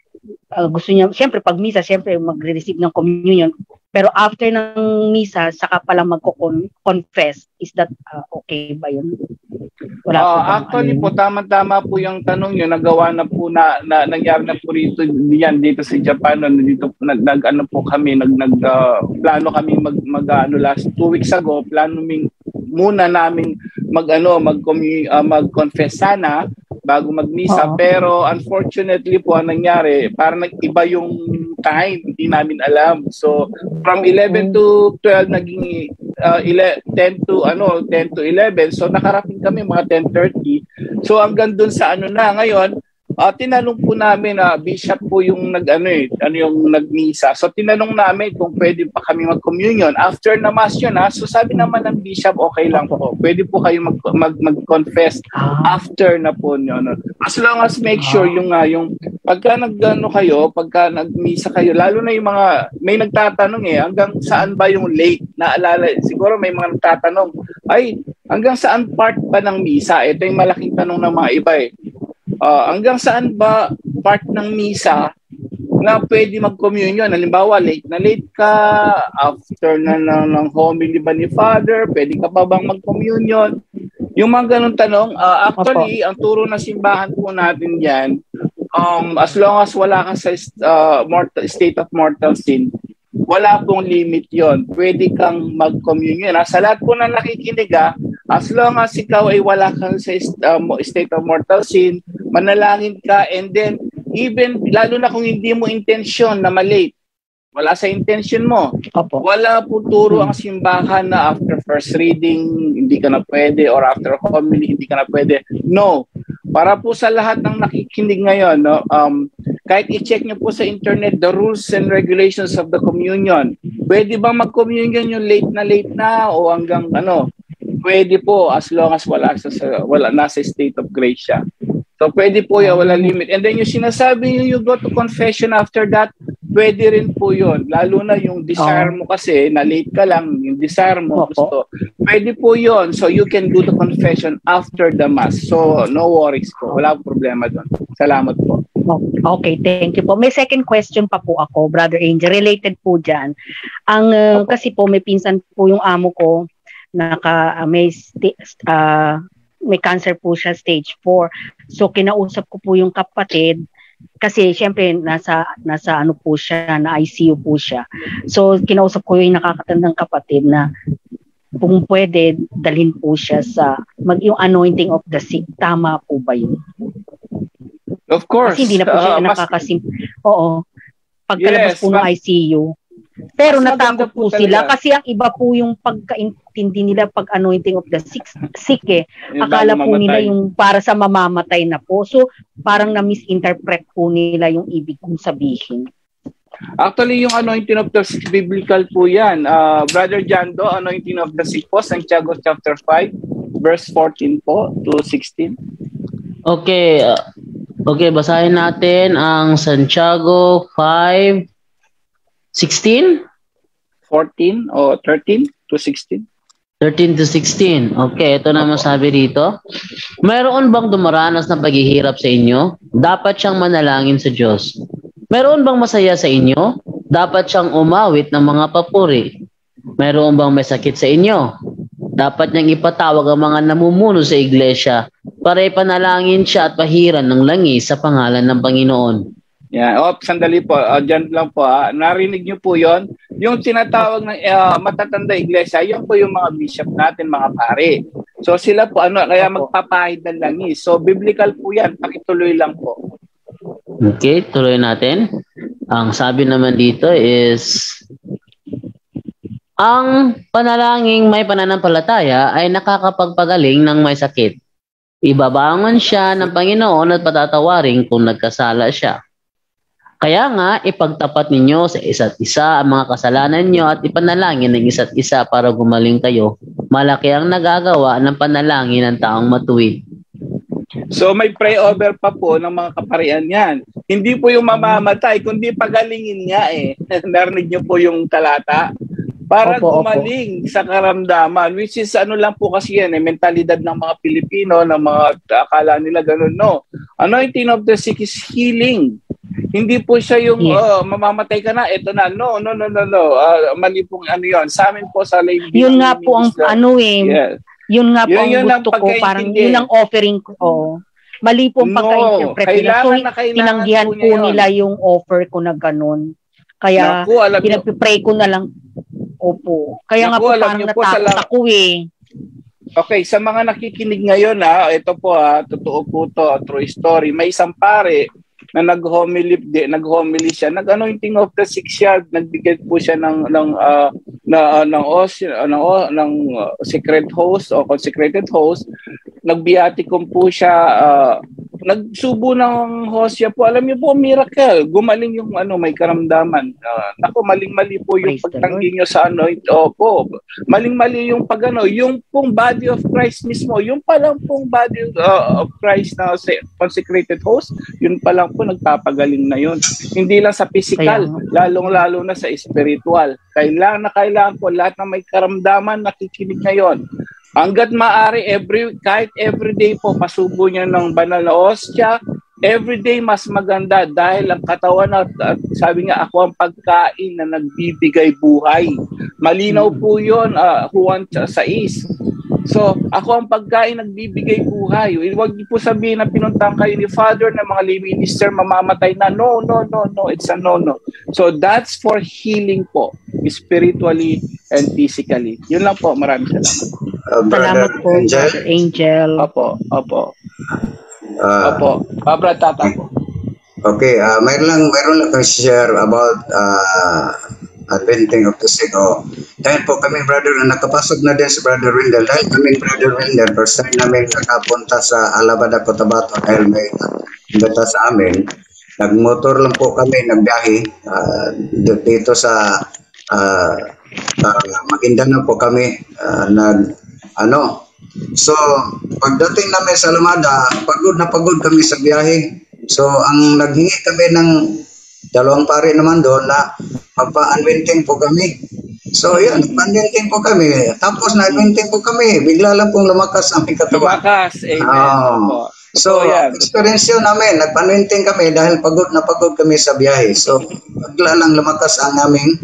gusto niya, syempre pag misa, syempre magre-receive ng communion, pero after ng misa saka pala magko-confess. Is that okay ba 'yun? Actually po, tama-tama po yung tanong nyo. Nagawa na po nangyari na po dito sa Japan. Plano kami last 2 weeks ago. Plano muna namin mag-confess sana bago magmisa. Pero unfortunately po, ang nangyari, parang nag-iba yung time. Hindi namin alam. So from 11 to 12 naging 10 to 11. So nakarating kami mga 10:30. So hanggang dun sa ngayon, tinanong po namin bishop po yung nagmisa. So tinanong namin kung pwede pa kami mag-communion after na mass yun. So sabi naman ng bishop, okay lang po. Pwede po kayo mag-confess after na po yun. As long as make sure yung pagka pagka nagmisa kayo, lalo na yung mga may nagtatanong hanggang saan ba yung late? Naalala, siguro may mga nagtatanong, hanggang saan part ba ng misa? Ito yung malaking tanong ng mga iba hanggang saan ba part ng misa na pwede mag-communion? Halimbawa, late ka, after ng homily ba ni Father, pwede ka pa bang mag-communion? Yung mga ganun tanong, actually, ang turo ng simbahan po natin yan, as long as wala ka sa state of mortal sin, wala pong limit yon. Pwede kang mag-communion. Sa lahat po na nakikinig, as long as ikaw ay wala kang sa state of mortal sin, manalangin ka, and then even, lalo na kung hindi mo intensyon na malate, wala sa intention mo, wala po turo ang simbahan na after first reading, hindi ka na pwede, or after homily, hindi ka na pwede. No. Para po sa lahat ng nakikinig ngayon, kahit i-check nyo po sa internet the rules and regulations of the communion. Pwede bang mag-communion yung late na o hanggang Pwede po as long as wala nasa state of grace siya. So pwede po yan, wala limit. And then yung sinasabi nyo, you go to confession after that, pwede rin po yun. Lalo na yung desire mo kasi, na late ka lang, yung desire mo gusto. Pwede po yun. So you can do the confession after the mass. So no worries po. Wala problema doon. Salamat po. Okay, thank you po. May second question pa po ako, Brother Angel. Related po dyan. Kasi po may pinsan po yung amo ko, may cancer po siya, stage 4. So kinausap ko po yung kapatid kasi syempre nasa ano po siya, na ICU po siya. So kinausap ko yung nakakatandang kapatid na kung pwede dalhin po siya sa yung anointing of the sick. Tama po ba yun? Of course. Kasi hindi na po siya Oo. Pagkalabas po ng ICU. Pero Mas natakot maganda po po sila talaga. kasi ang iba po yung pagkaintindi nila pag anointing of the sick eh. Yung Akala bago po nila mamatay. yung para sa mamamatay na po. So parang na-misinterpret po nila yung ibig kong sabihin. Actually, yung anointing of the sick, biblical po yan. Brother Jando, anointing of the sick po, Santiago chapter 5, verse 14 po to 16. Okay, okay, basahin natin ang Santiago 5:16, 14 o 13 to 16. 13 to 16. Okay, ito naman sabi dito. Mayroon bang dumaranas na paghihirap sa inyo? Dapat siyang manalangin sa Diyos. Mayroon bang masaya sa inyo? Dapat siyang umawit ng mga papuri. Mayroon bang may sakit sa inyo? Dapat niyang ipatawag ang mga namumuno sa iglesia para ipanalangin siya at pahiran ng langis sa pangalan ng Panginoon. Yeah, sandali po. Diyan lang po. Narinig niyo po 'yon. Yung tinatawag ng matatanda iglesia, yun po yung mga bishop natin, mga pare. So sila po kaya magpapahid ng langis. So biblical po 'yan. Pakituloy lang po. Okay, tuloy natin. Ang sabi naman dito is ang panalangin may pananampalataya ay nakakapagpagaling ng may sakit. Ibabangon siya ng Panginoon at patatawarin kung nagkasala siya. Kaya nga, ipagtapat ninyo sa isa't isa ang mga kasalanan nyo at ipanalangin ng isa't isa para gumaling kayo. Malaki ang nagagawa ng panalangin ng taong matuwid. So may pray-over pa po ng mga kaparian yan. Hindi po yung mamamatay, kundi pagalingin nga eh. Narinig nyo po yung talata? Para gumaling sa karamdaman, which is lang po kasi yan, mentalidad ng mga Pilipino, ng mga akala nila ganun, no. Anointing of the sick is healing. Hindi po siya yung mamamatay ka na, eto na. No. Mali pong yun. Sa amin po sa Lady. Yun nga po ang yes. Yun nga po ang gusto ko, parang yun ang offering ko. Mali po ang pagka-interpret nila. So, tinanggihan po nila yung offer ko na ganun. Kaya, pinag-pray ko na lang. Opo. Kaya nga po parang natakot ako eh. Okay, sa mga nakikinig ngayon ito po totoo po to, true story. May isang pare na nag-homily siya, nag-anointing of the sick siya, nagbigay po siya ng secret host o consecrated host, nagbiaticum po siya, nagsubo ng hostia po. Alam niyo po, miracle. Gumaling yung may karamdaman. Naku, maling-mali po yung pagtanggi niyo sa Opo. Maling-mali yung yung pong body of Christ mismo, yung palang pong body of Christ na consecrated host, yun palang po nagpapagaling na yun. Hindi lang sa physical, lalong-lalo na sa spiritual. Kailangan po lahat na may karamdaman nakikinig ngayon. Hanggat maaari, kahit everyday po, pasubo niya ng banal na hostia, everyday mas maganda dahil ang katawan at sabi nga, ako ang pagkain na nagbibigay buhay. Malinaw po yun, Juan 6. So, ako ang pagkain nagbibigay buhay. Huwag niyo po sabihin na pinuntang kayo ni Father na mga lay minister mamamatay na. No. It's a no. So, that's for healing po, spiritually and physically. Yun lang po. Maraming salamat. Salamat po, Brother Angel. Opo. Brother Tata po. Okay, mayroon lang kang share about adventing of the sick. Dahil po kami, brother, nakapasok na din si Brother Wendell. Dahil kami, Brother Wendell, first time namin nakapunta sa Alabada, Cotabato, dahil may imbita sa amin. Nagmotor lang po kami, nagbiyahe dito sa Maguindanao po kami. So, pagdating namin sa Alabada, pagod kami sa biyahe. So, ang naghingi kami ng dalawang pare naman doon na magpa-unwinting po kami. So, yan, nagpa-unwinting po kami. Tapos, nag-unwinting po kami. Bigla lang pong lumakas ang aming katawan. Lumakas, amen. So, experience yun namin. Nagpa-unwinting kami dahil pagod kami sa biyahe. So, bigla lang lumakas ang aming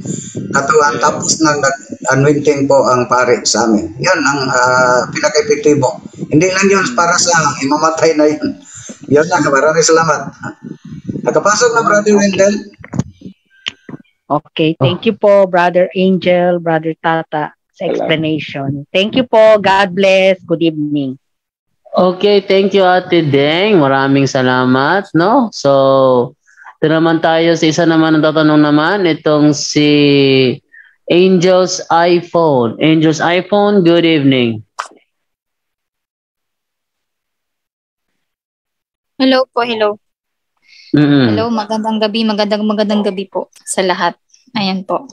katawan. Tapos, nag-unwinting po ang pare sa amin. Yan ang pinaka-epektibo. Hindi lang yun para sa imamatay na yun. Yun na, maraming salamat. Nakapasok na, Brother Wendell. Okay, thank you po, Brother Angel, Brother Tata, sa explanation. Thank you po. God bless. Good evening. Okay, thank you Ate Deng. Maraming salamat, no? So, ito naman tayo sa isa naman ang tatanong naman, itong si Angel's iPhone. Angel's iPhone, good evening. Hello po, hello. Mm-mm. Hello, magandang gabi po sa lahat. Ayan po.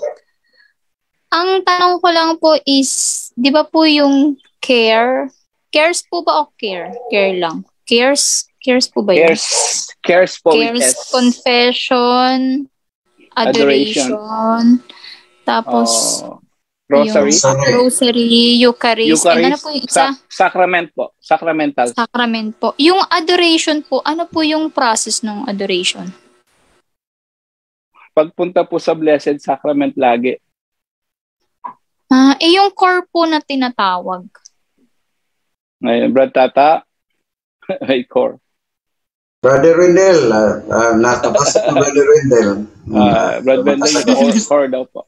Ang tanong ko lang po is, di ba po yung cares po ba o care? Care lang. Cares po ba yun? Cares po with Cares, S. confession, adoration, tapos Rosary. yung rosary, Eucharist, and ano po yung isa? Sacrament po. Sacramental. Sacrament po. Yung adoration po, ano po yung process ng adoration? Pagpunta po sa Blessed Sacrament lagi. Yung core po na tinatawag. Ngayon, Brad Tata, ay core. Brother Wendell, nakapasok na Brother Wendell. Brad Wendell, core daw po.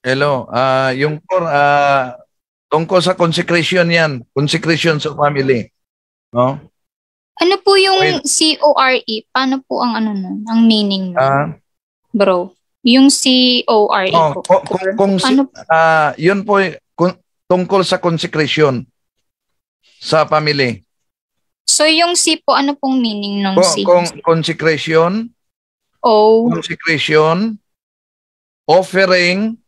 Hello, yung core, tungkol sa consecration yan. Consecration sa family. No? Ano po yung C-O-R-E? Paano po ang ano nun? Ang meaning nun? Bro. Yung C-O-R-E po. Yun po, tungkol sa consecration sa family. So yung C po, ano pong meaning ng C? Consecration. Consecration. Offering.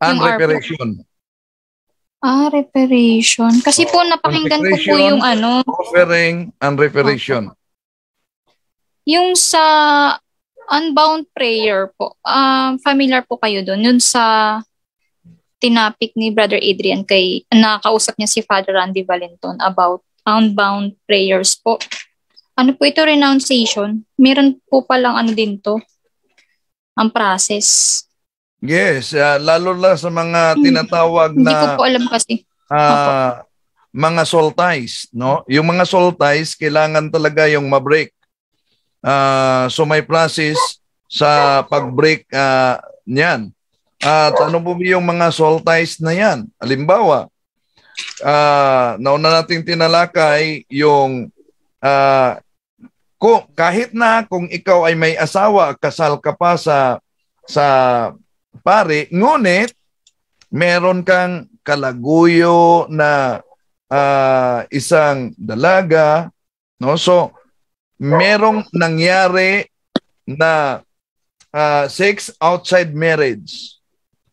And reparation. Reparation. Kasi po napakinggan ko po yung ano. Offering and reparation. Yung sa unbound prayer po, familiar po kayo doon. Yun sa tinapik ni Brother Adrian kay nakausap niya si Father Randy Valenton about unbound prayers po. Ano po ito, renunciation? Meron po palang ano din to, ang process. Yes, lalo na sa mga tinatawag Hindi na ko po alam kasi. mga soul ties, no? Yung mga soul ties kailangan talaga yung ma-break. So may process sa pag-break niyan. At ano po yung mga soul ties na yan? Halimbawa, nauna nating tinalakay yung kahit na kung ikaw ay may asawa, kasal ka pa sa pare, ngunit meron kang kalaguyo na isang dalaga, no? So merong nangyari na sex outside marriage.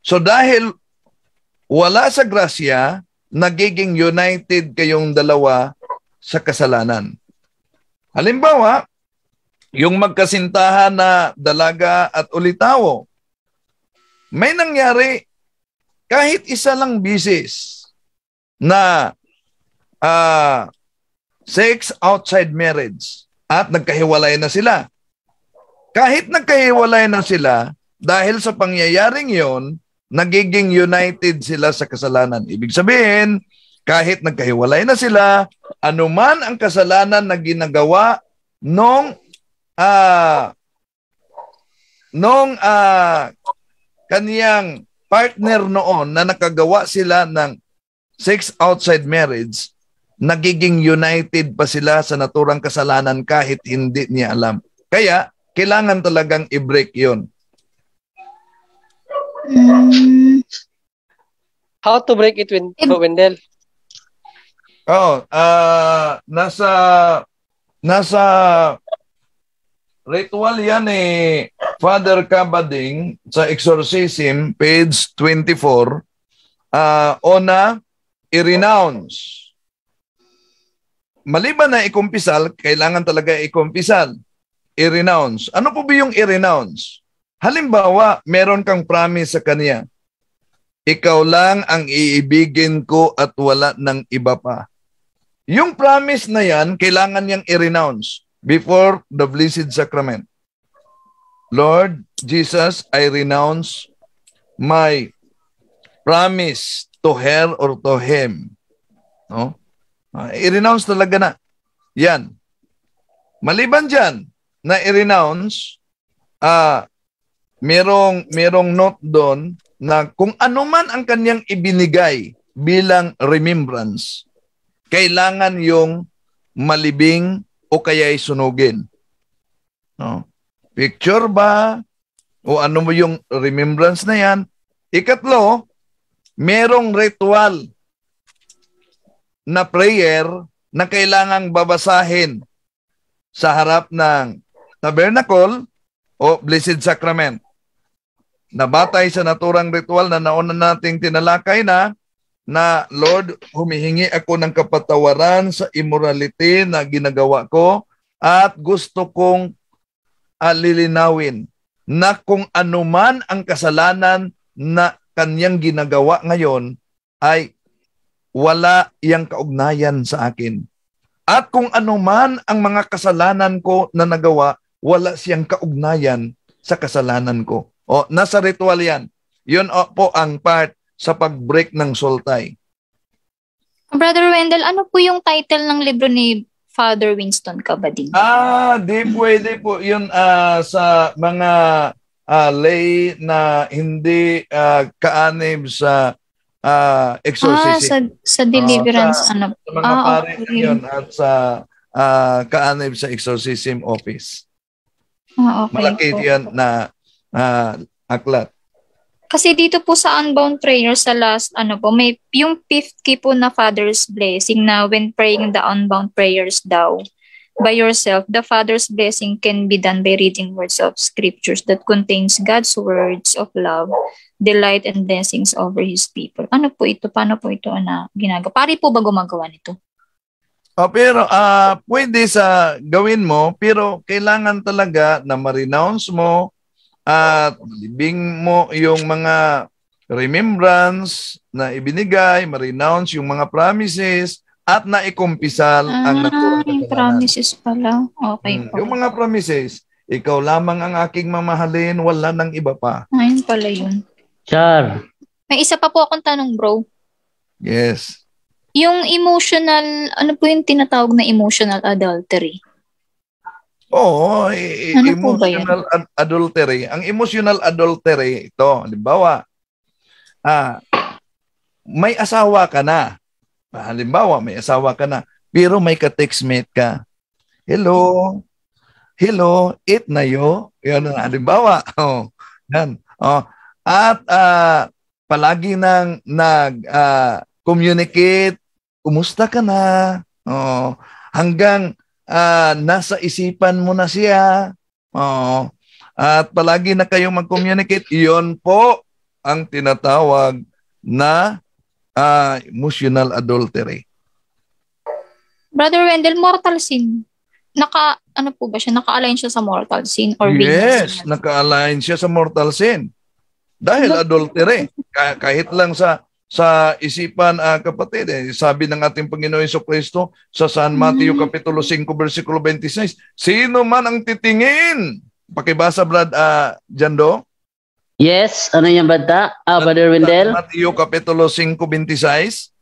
So dahil wala sa grasya, nagiging united kayong dalawa sa kasalanan. Halimbawa, yung magkasintahan na dalaga at ulitawo, may nangyari kahit isa lang bisis na sex outside marriage at nagkahiwalay na sila. Kahit nagkahiwalay na sila, dahil sa pangyayaring yon, nagiging united sila sa kasalanan. Ibig sabihin, kahit nagkahiwalay na sila, anuman ang kasalanan na ginagawa nung kaniyang partner noon na nakagawa sila ng sex outside marriage, nagiging united pa sila sa naturang kasalanan kahit hindi niya alam. Kaya, kailangan talagang i-break yun. How to break it, Wendell? Nasa ritual yan Father Cabading sa Exorcism, page 24, i-renounce. Maliban na ikumpisal, kailangan talaga ikumpisal. I-renounce. Ano po ba yung i-renounce? Halimbawa, meron kang promise sa kanya. Ikaw lang ang iibigin ko at wala ng iba pa. Yung promise na yan, kailangan niyang i-renounce before the Blessed Sacrament. Lord Jesus, I renounce may promise to her or to him, no? I-renounce talaga na. Yan. Maliban dyan na i-renounce, merong note doon na kung ano man ang kanyang ibinigay bilang remembrance, kailangan yung malibing o kaya'y sunugin. No? Picture ba? O ano mo yung remembrance na yan? Ikatlo, merong ritual na prayer na kailangang babasahin sa harap ng tabernacle o Blessed Sacrament. Nabatay sa naturang ritual na nauna nating tinalakay na Lord, humihingi ako ng kapatawaran sa immorality na ginagawa ko at gusto kong lilinawin na kung anuman ang kasalanan na kanyang ginagawa ngayon ay wala iyang kaugnayan sa akin. At kung anuman ang mga kasalanan ko na nagawa, wala siyang kaugnayan sa kasalanan ko. O, nasa ritual yan. Yun po ang part sa pag-break ng sultay. Brother Wendell, ano po yung title ng libro ni Father Winston Cabading? Di pwede po. Yun sa mga lay na hindi kaanib sa exorcism. Sa deliverance. Sa mga pare yun at sa kaanib sa exorcism office. Okay Malaki po. yan na aklat. Kasi dito po sa Unbound Prayer sa last, may yung 5th key po na Father's Blessing na when praying the Unbound Prayers daw by yourself, the Father's Blessing can be done by reading words of scriptures that contains God's words of love, delight, and blessings over His people. Ano po ito? Paano po ito na ginagawa? Pari po ba gumagawa nito? Pero pwede sa gawin mo, pero kailangan talaga na ma-renounce mo at malibing mo yung mga remembrance na ibinigay, ma-renounce yung mga promises at naikumpisal ang naturang yung promises pala. Okay po. Yung mga promises, ikaw lamang ang aking mamahalin, wala nang iba pa. Ayun pala yun. Char. May isa pa po akong tanong, bro. Yes. Yung emotional, ano po yung tinatawag na emotional adultery? Oo, Ano po ba yan? emotional adultery. Ang emotional adultery, ito, halimbawa, may asawa ka na. Halimbawa, may asawa ka na, pero may ka-textmate ka. Hello, eat na yo. Yan, halimbawa. Yan. At palagi nang nag-communicate, kumusta ka na? Hanggang nasa isipan mo na siya. At palagi na kayong mag-communicate. Iyon po ang tinatawag na emotional adultery. Brother Wendell, mortal sin. Ano po ba siya? Naka-align siya sa mortal sin? Or Yes, naka-align siya sa mortal sin. Dahil adultery. Kahit lang sa isipan, kapatid, sabi ng ating Panginoon Jesucristo sa San Mateo Kapitulo 5 versikulo 26, sino man ang titingin? Pakibasa, Brad Jando. Yes, ano yung banta? Brother Wendell? Mateo Kapitulo 5:26.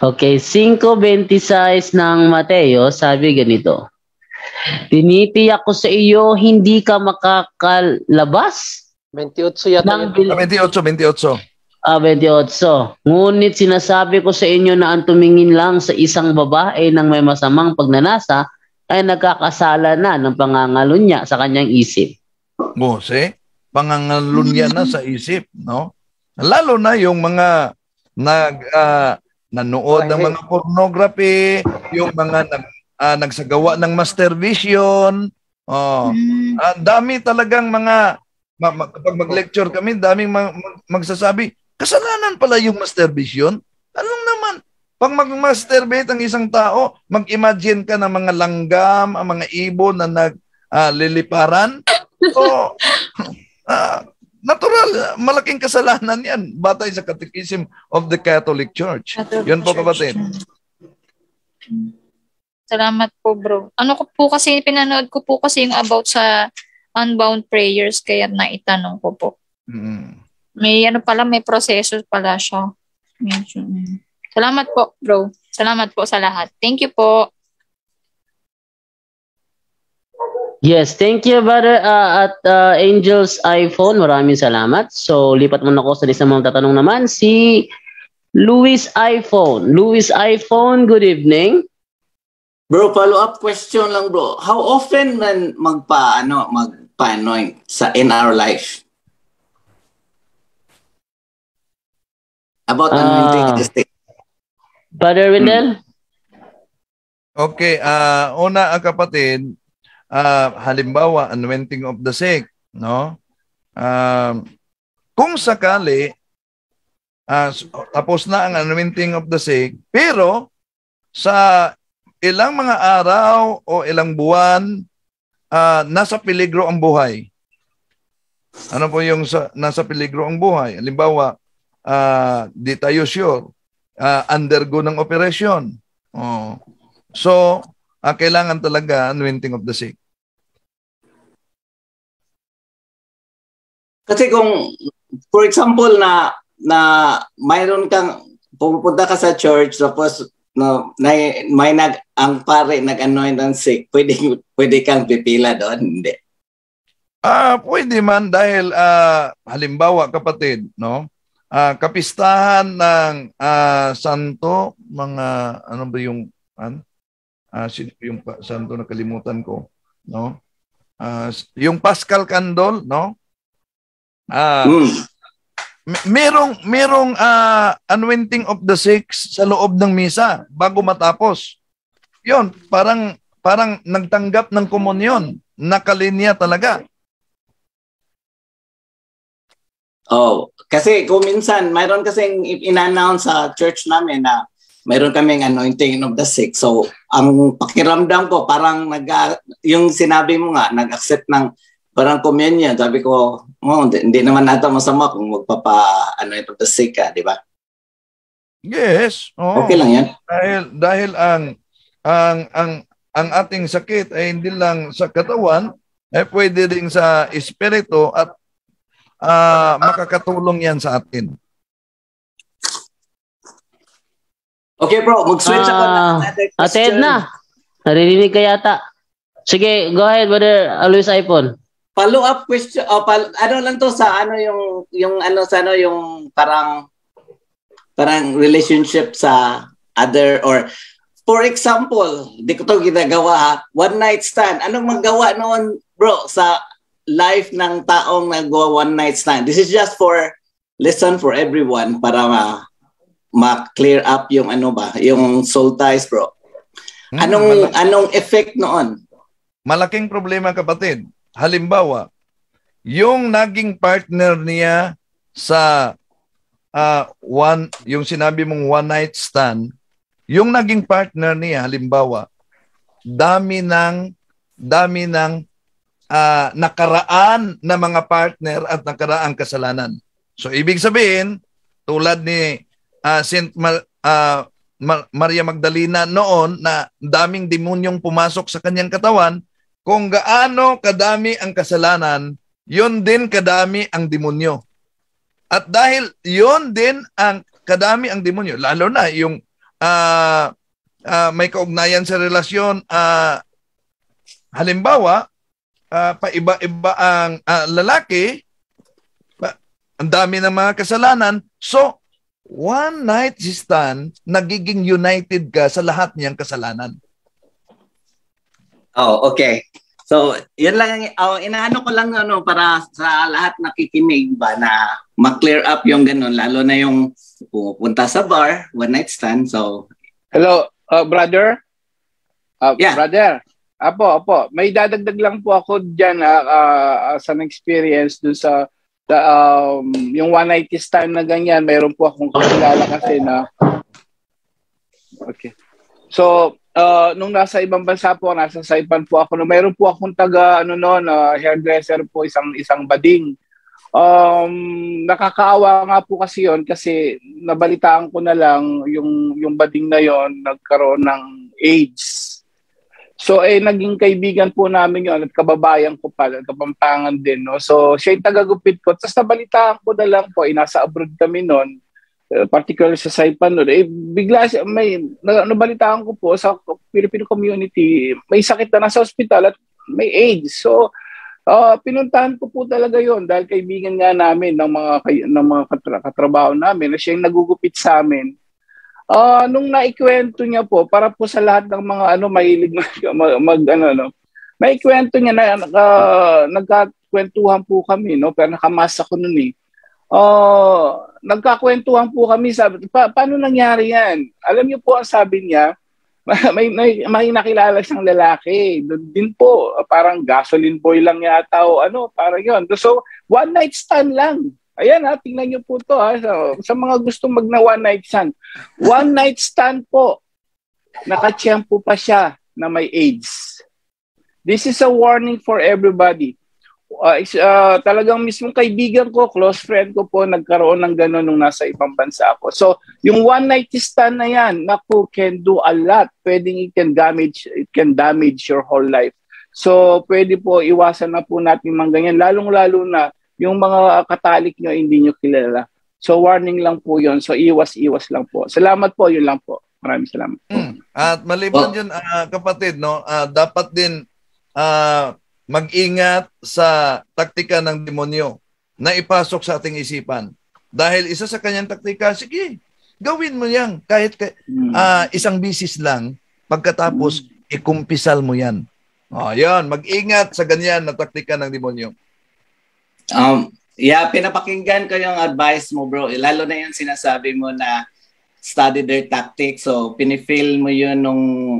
Okay, 5:26 ng Mateo, sabi ganito. Tinitiyak ko sa iyo, hindi ka makakalabas 28 yata. 28. 28. Ngunit sinasabi ko sa inyo na ang tumingin lang sa isang babae ng may masamang pagnanasa ay nagkakasala na ng pangangalunya sa kanyang isip. Mose, pangangalunya na sa isip, no? Lalo na yung mga nanood ng mga pornography, yung mga nagsagawa ng masturbation. Dami talagang mga kapag mag-lecture kami, daming magsasabi, kasalanan pala yung masturbation. Anong naman? Pag mag-masturbate ang isang tao, mag-imagine ka ng mga langgam, ang mga ibon na nagliliparan. So, natural, malaking kasalanan yan. Batay sa Catechism of the Catholic Church. Yun po, kapatid. Salamat po, bro. Pinanood ko po kasi yung about sa Unbound Prayers, kaya naitanong ko po. May ano pala, may proseso pala siya. Medyo. Salamat po, bro. Salamat po sa lahat. Thank you po. Yes, thank you, brother. At Angel's iPhone, maraming salamat. So, lipat muna ako sa isang mga tatanong naman. Si Luis iPhone. Luis iPhone, good evening. Bro, follow-up question lang, bro. How often man magpa-anoint in our life? About anointing the stick. Brother Wendell? Okay, una kapatid, halimbawa, anointing of the sick, no? Kung sakali, tapos na ang anointing of the sick, pero sa ilang mga araw o ilang buwan, nasa peligro ang buhay. Ano po yung nasa peligro ang buhay? Halimbawa, di tayo sure, undergo ng operasyon. So, kailangan talaga anointing of the sick. Kasi kung, for example, na mayroon kang, pupunta ka sa church, tapos ang pare nag-anoint ng sick, pwede kang pipila doon? Hindi. Pwede man dahil halimbawa kapatid, no? Kapistahan ng santo, mga ano ba yung sino yung santo na kalimutan ko, no? Yung Paschal Candle, no? Merong anointing of the sick sa loob ng misa bago matapos. Yun, parang nagtanggap ng komunyon, nakalinya talaga. Oh, kasi kung minsan mayroon kasing in-announce sa church namin na mayroon kaming anointing of the sick. So, ang pakiramdam ko parang yung sinabi mo nga, nag-accept ng parang communion. Sabi ko, hindi naman nata masama kung magpapa-anoint of the sick ka, di ba? Yes. Okay lang yan. Dahil ang ating sakit ay hindi lang sa katawan, ay pwede rin sa espiritu at makakatulong yan sa atin. Okay bro, mag-switch ako na another question. Ated na. Naririnig ka yata. Sige, go ahead, brother Luis iPhone. Follow-up question. Ano lang to sa yung parang relationship sa other, or for example, di ko to ginagawa ha, one night stand. Anong magawa noon bro sa life ng taong nagawa one night stand? This is just for lesson for everyone para ma-clear up yung yung soul ties bro. Anong effect noon? Malaking problema kapatid. Halimbawa, yung naging partner niya sa yung sinabi mong one night stand, yung naging partner niya halimbawa, dami ng nakaraan na mga partner at nakaraang kasalanan. So ibig sabihin, tulad ni Maria Magdalena noon na daming demonyong pumasok sa kanyang katawan, kung gaano kadami ang kasalanan, yun din kadami ang demonyo. At dahil yun din ang kadami ang demonyo, lalo na yung may kaugnayan sa relasyon, halimbawa, paiba-iba ang lalaki, ang dami ng mga kasalanan, so one night stand, nagiging united ka sa lahat niyang kasalanan. Oh, okay. So, yun lang inaano ko lang para sa lahat nakikinig ba na ma-clear up yung ganun, lalo na yung pupunta sa bar, one night stand. So, hello, brother. Yeah. Brother. Apo. May dadagdag lang po ako diyan sa experience dun sa yung one night stand na ganyan. Mayroon po akong kakilala kasi na okay. So, nung nasa ibang bansa po, nasa Saipan po ako, mayroon po akong hairdresser po, isang bading. Nakakaawa nga po kasi yon, kasi nabalitaan ko na lang yung bading na yon nagkaroon ng AIDS. So naging kaibigan po namin yun at kababayan ko pala, Kapampangan din, no. So siya yung tagagupit ko. Tapos nabalitaan ko na lang po, nasa abroad kami noon, particularly sa Saipan noon. Bigla may nabalitaan ko po sa Filipino community, may sakit na nasa ospital at may AIDS. So pinuntahan ko po talaga yon dahil kaibigan nga namin ng mga katrabaho namin na siya yung nagugupit sa amin. Nung naikwento niya po, para po sa lahat ng mga mahilig naikwento niya na nagkakwentuhan po kami, no? Pero nakamasa ko noon nagkakwentuhan po kami, sabi, paano nangyari yan? Alam niyo po, ang sabi niya, may nakilala siyang lalaki. Doon din po, parang gasoline boy lang yata o parang yun. So, one night stand lang. Ayan tingnan niyo po to sa mga gustong magna one night stand. One night stand po, nakatiyempo pa siya na may AIDS. This is a warning for everybody. Talagang mismong kaibigan ko, close friend ko po, nagkaroon ng gano'n nung nasa ibang bansa ako. So, yung one night stand na yan, naku, can do a lot. Pwedeng it can damage your whole life. So, pwede po, iwasan na po natin mga ganyan. Lalong-lalo na, yung mga katalik nyo, hindi nyo kilala. So, warning lang po yun. So, iwas-iwas lang po. Salamat po, yun lang po. Maraming salamat po. At maliban yun, kapatid, no, dapat din mag-ingat sa taktika ng demonyo na ipasok sa ating isipan. Dahil isa sa kanyang taktika, sige, gawin mo yan. Kahit isang bisis lang, pagkatapos, ikumpisal mo yan. Yan, mag-ingat sa ganyan na taktika ng demonyo. Pinapakinggan ko yung advice mo, bro. Lalo na yung sinasabi mo na study their tactics. So, pinifeel mo yun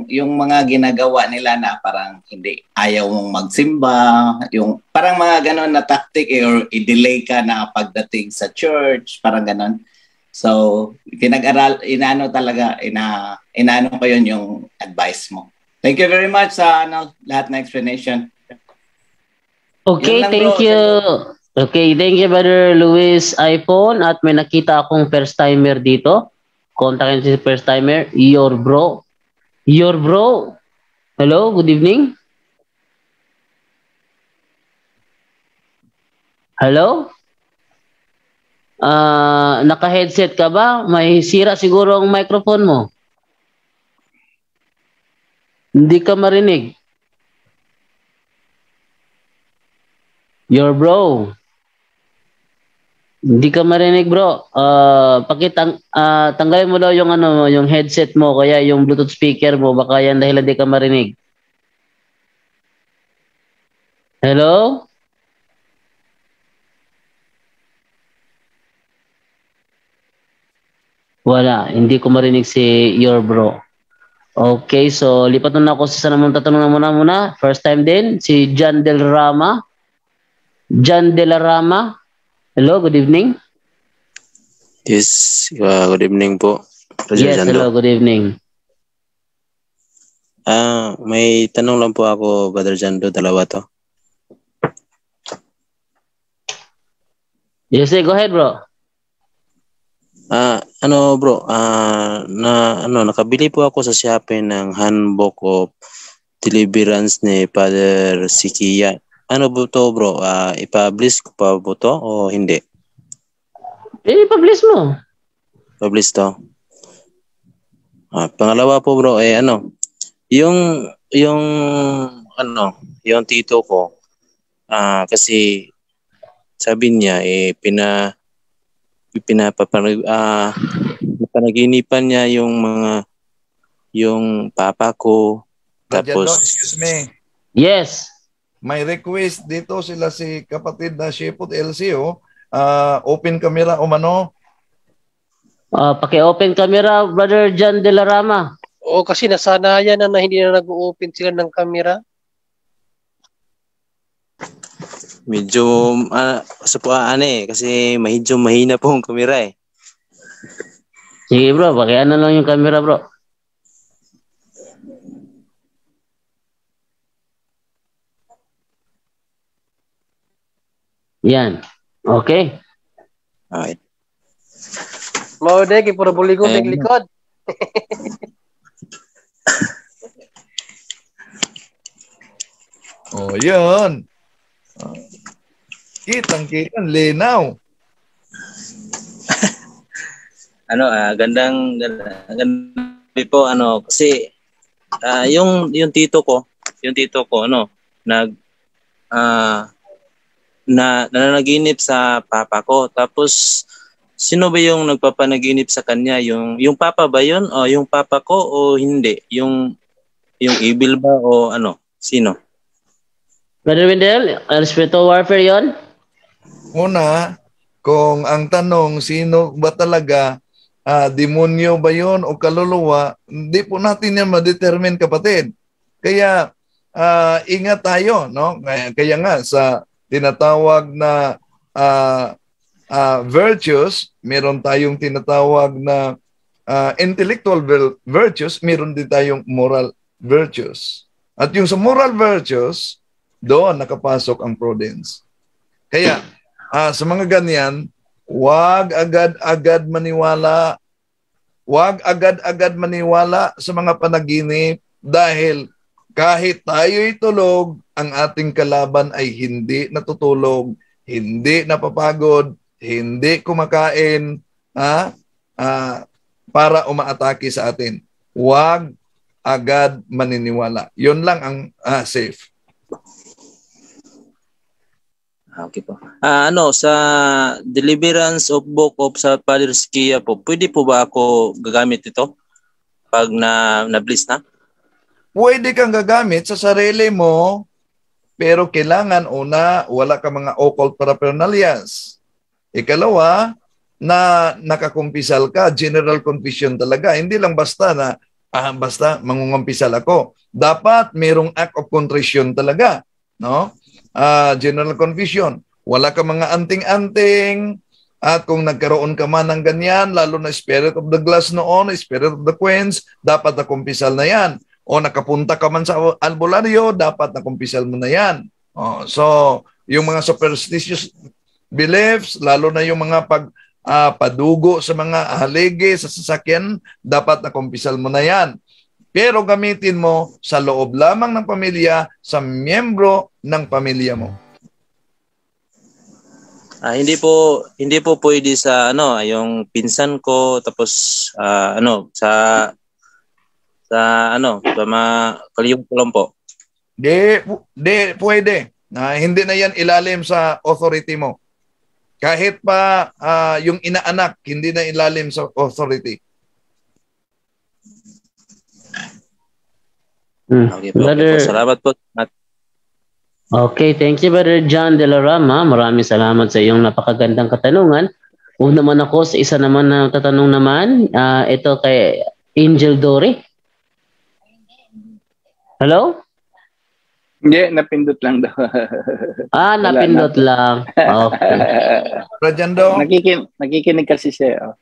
yung mga ginagawa nila na parang hindi ayaw mong magsimba, yung parang mga ganon na tactic or i-delay ka na pagdating sa church, parang ganon. So, inaano ko yun yung advice mo. Thank you very much sa lahat na explanation. Okay, thank you. Okay, thank you, Brother Luis iPhone. At may nakita akong first timer dito. Kontakin si first timer, your bro. Your bro. Hello, good evening. Hello? Naka-headset ka ba? May sira siguro ang microphone mo. Hindi ka marinig. Your bro. Hindi ka marinig, bro. Tanggalin mo daw yung yung headset mo, kaya yung Bluetooth speaker mo, baka yan dahil hindi ka marinig. Hello? Wala, hindi ko marinig si your bro. Okay, so lipat na ako sa namang tatanungan muna. First time din, si John Del Rama. John De La Rama. Hello, good evening. Yes, good evening po. Yes, hello, good evening. May tanong lang po ako, Brother Jando, dalawa to. Yes, go ahead, bro. Bro, nakabili po ako sa Shopee ng Handbook of Deliverance ni Father Sikia. Ano po to, bro? Ipa-publish ko pa po to o hindi? I-publish mo. Publish to. Pangalawa po, bro, yung tito ko, kasi sabi niya, pinaginipan niya yung papa ko. Tapos, excuse me. Yes. May request dito sila si kapatid na Shepot LC, open camera umano. Paki-open camera, Brother John De La Rama. Kasi nasanayan na hindi na nag-open sila ng camera. Medyo, kasi medyo mahina po ang camera . Sige bro, paki-ano lang yung camera, bro. Yan. Okay. Alright. Mau deh, pura buligo ng likod. Oh, yun. Kitang-kitang, linaw. Gandang po kasi yung tito ko nananaginip sa papa ko. Tapos sino ba yung nagpapanaginip sa kanya? Yung papa ba yun o yung papa ko o hindi? Yung evil ba o sino? Brother Wendell, spiritual warfare yon? Una, kung ang tanong, sino ba talaga, demonyo ba yun o kaluluwa, hindi po natin yan ma-determine, kapatid. Kaya, ingat tayo, no? Kaya nga, sa tinatawag na virtues, meron tayong tinatawag na intellectual virtues, meron din tayong moral virtues. At yung sa moral virtues, doon nakapasok ang prudence. Kaya, sa mga ganyan, huwag agad-agad maniwala sa mga panaginip dahil kahit tayo'y tulog, ang ating kalaban ay hindi natutulog, hindi napapagod, hindi kumakain para umaatake sa atin. Huwag agad maniniwala. Yun lang ang safe. Okay po. Sa Deliverance of Book of sa Father Sikia po, pwede po ba ako gagamit ito pag na-bliss na? Pwede kang gagamit sa sarili mo, pero kailangan una, wala ka mga occult paraphernalias. Ikalawa, na nakakumpisal ka, general confession talaga. Hindi lang basta na, basta mangungumpisal ako. Dapat mayroong act of contrition talaga. No? General confession. Wala ka mga anting-anting, at kung nagkaroon ka man ng ganyan, lalo na spirit of the glass noon, spirit of the queens, dapat nakumpisal na yan. O nakapunta ka man sa albularyo, dapat nakumpisal mo na yan. So, yung mga superstitious beliefs, lalo na yung mga padugo sa mga haligi, sa sasakyan, dapat nakumpisal mo na yan. Pero gamitin mo sa loob lamang ng pamilya, sa miyembro ng pamilya mo. Hindi po pwede sa yung pinsan ko, tapos sa mga kaliyong po. Di pwede. Hindi na yan ilalim sa authority mo. Kahit pa yung inaanak, hindi na ilalim sa authority. Okay po. Salamat po. Okay, thank you, Brother John De La Rama. Maraming salamat sa iyong napakagandang katanungan. Naman ako sa isa naman na tatanong naman. Ito kay Angel Dory. Hello? Hindi, napindot lang daw. Napindot lang. Okay. Rajando? Nakikinig kasi siya.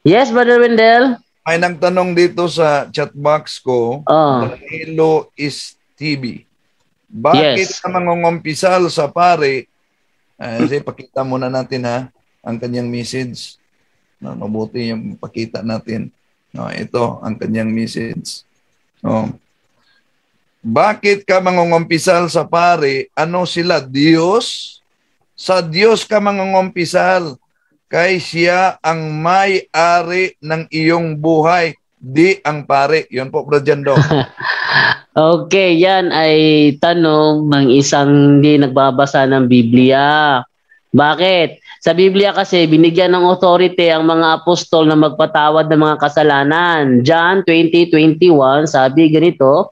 Yes, Brother Wendell. May nagtanong dito sa chat box ko, Danilo is TV. Bakit ka mangungumpisal sa pare? Pakita muna natin ang kanyang message. Mabuti yung pakita natin. Ito ang kanyang message. Bakit ka mangungumpisal sa pare? Ano sila? Diyos? Sa Diyos ka mangungumpisal. Kay siya ang may-ari ng iyong buhay, di ang pare. Yun po, Bro Jando. Okay, yan ay tanong ng isang hindi nagbabasa ng Biblia. Bakit? Sa Biblia kasi, binigyan ng authority ang mga apostol na magpatawad ng mga kasalanan. John 20:21, sabi ganito,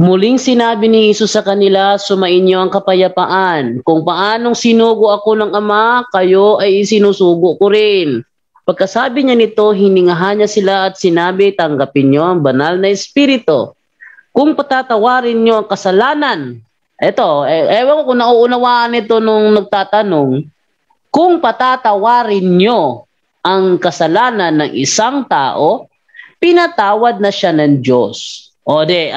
muling sinabi ni Jesus sa kanila, sumainyo ang kapayapaan. Kung paanong sinugo ako ng Ama, kayo ay isinusugo ko rin. Pagkasabi niya nito, hiningahan niya sila at sinabi, tanggapin niyo ang banal na espiritu. Kung patatawarin niyo ang kasalanan, ewan ko kung nauunawaan ito nung nagtatanong, kung patatawarin niyo ang kasalanan ng isang tao, pinatawad na siya ng Diyos. Di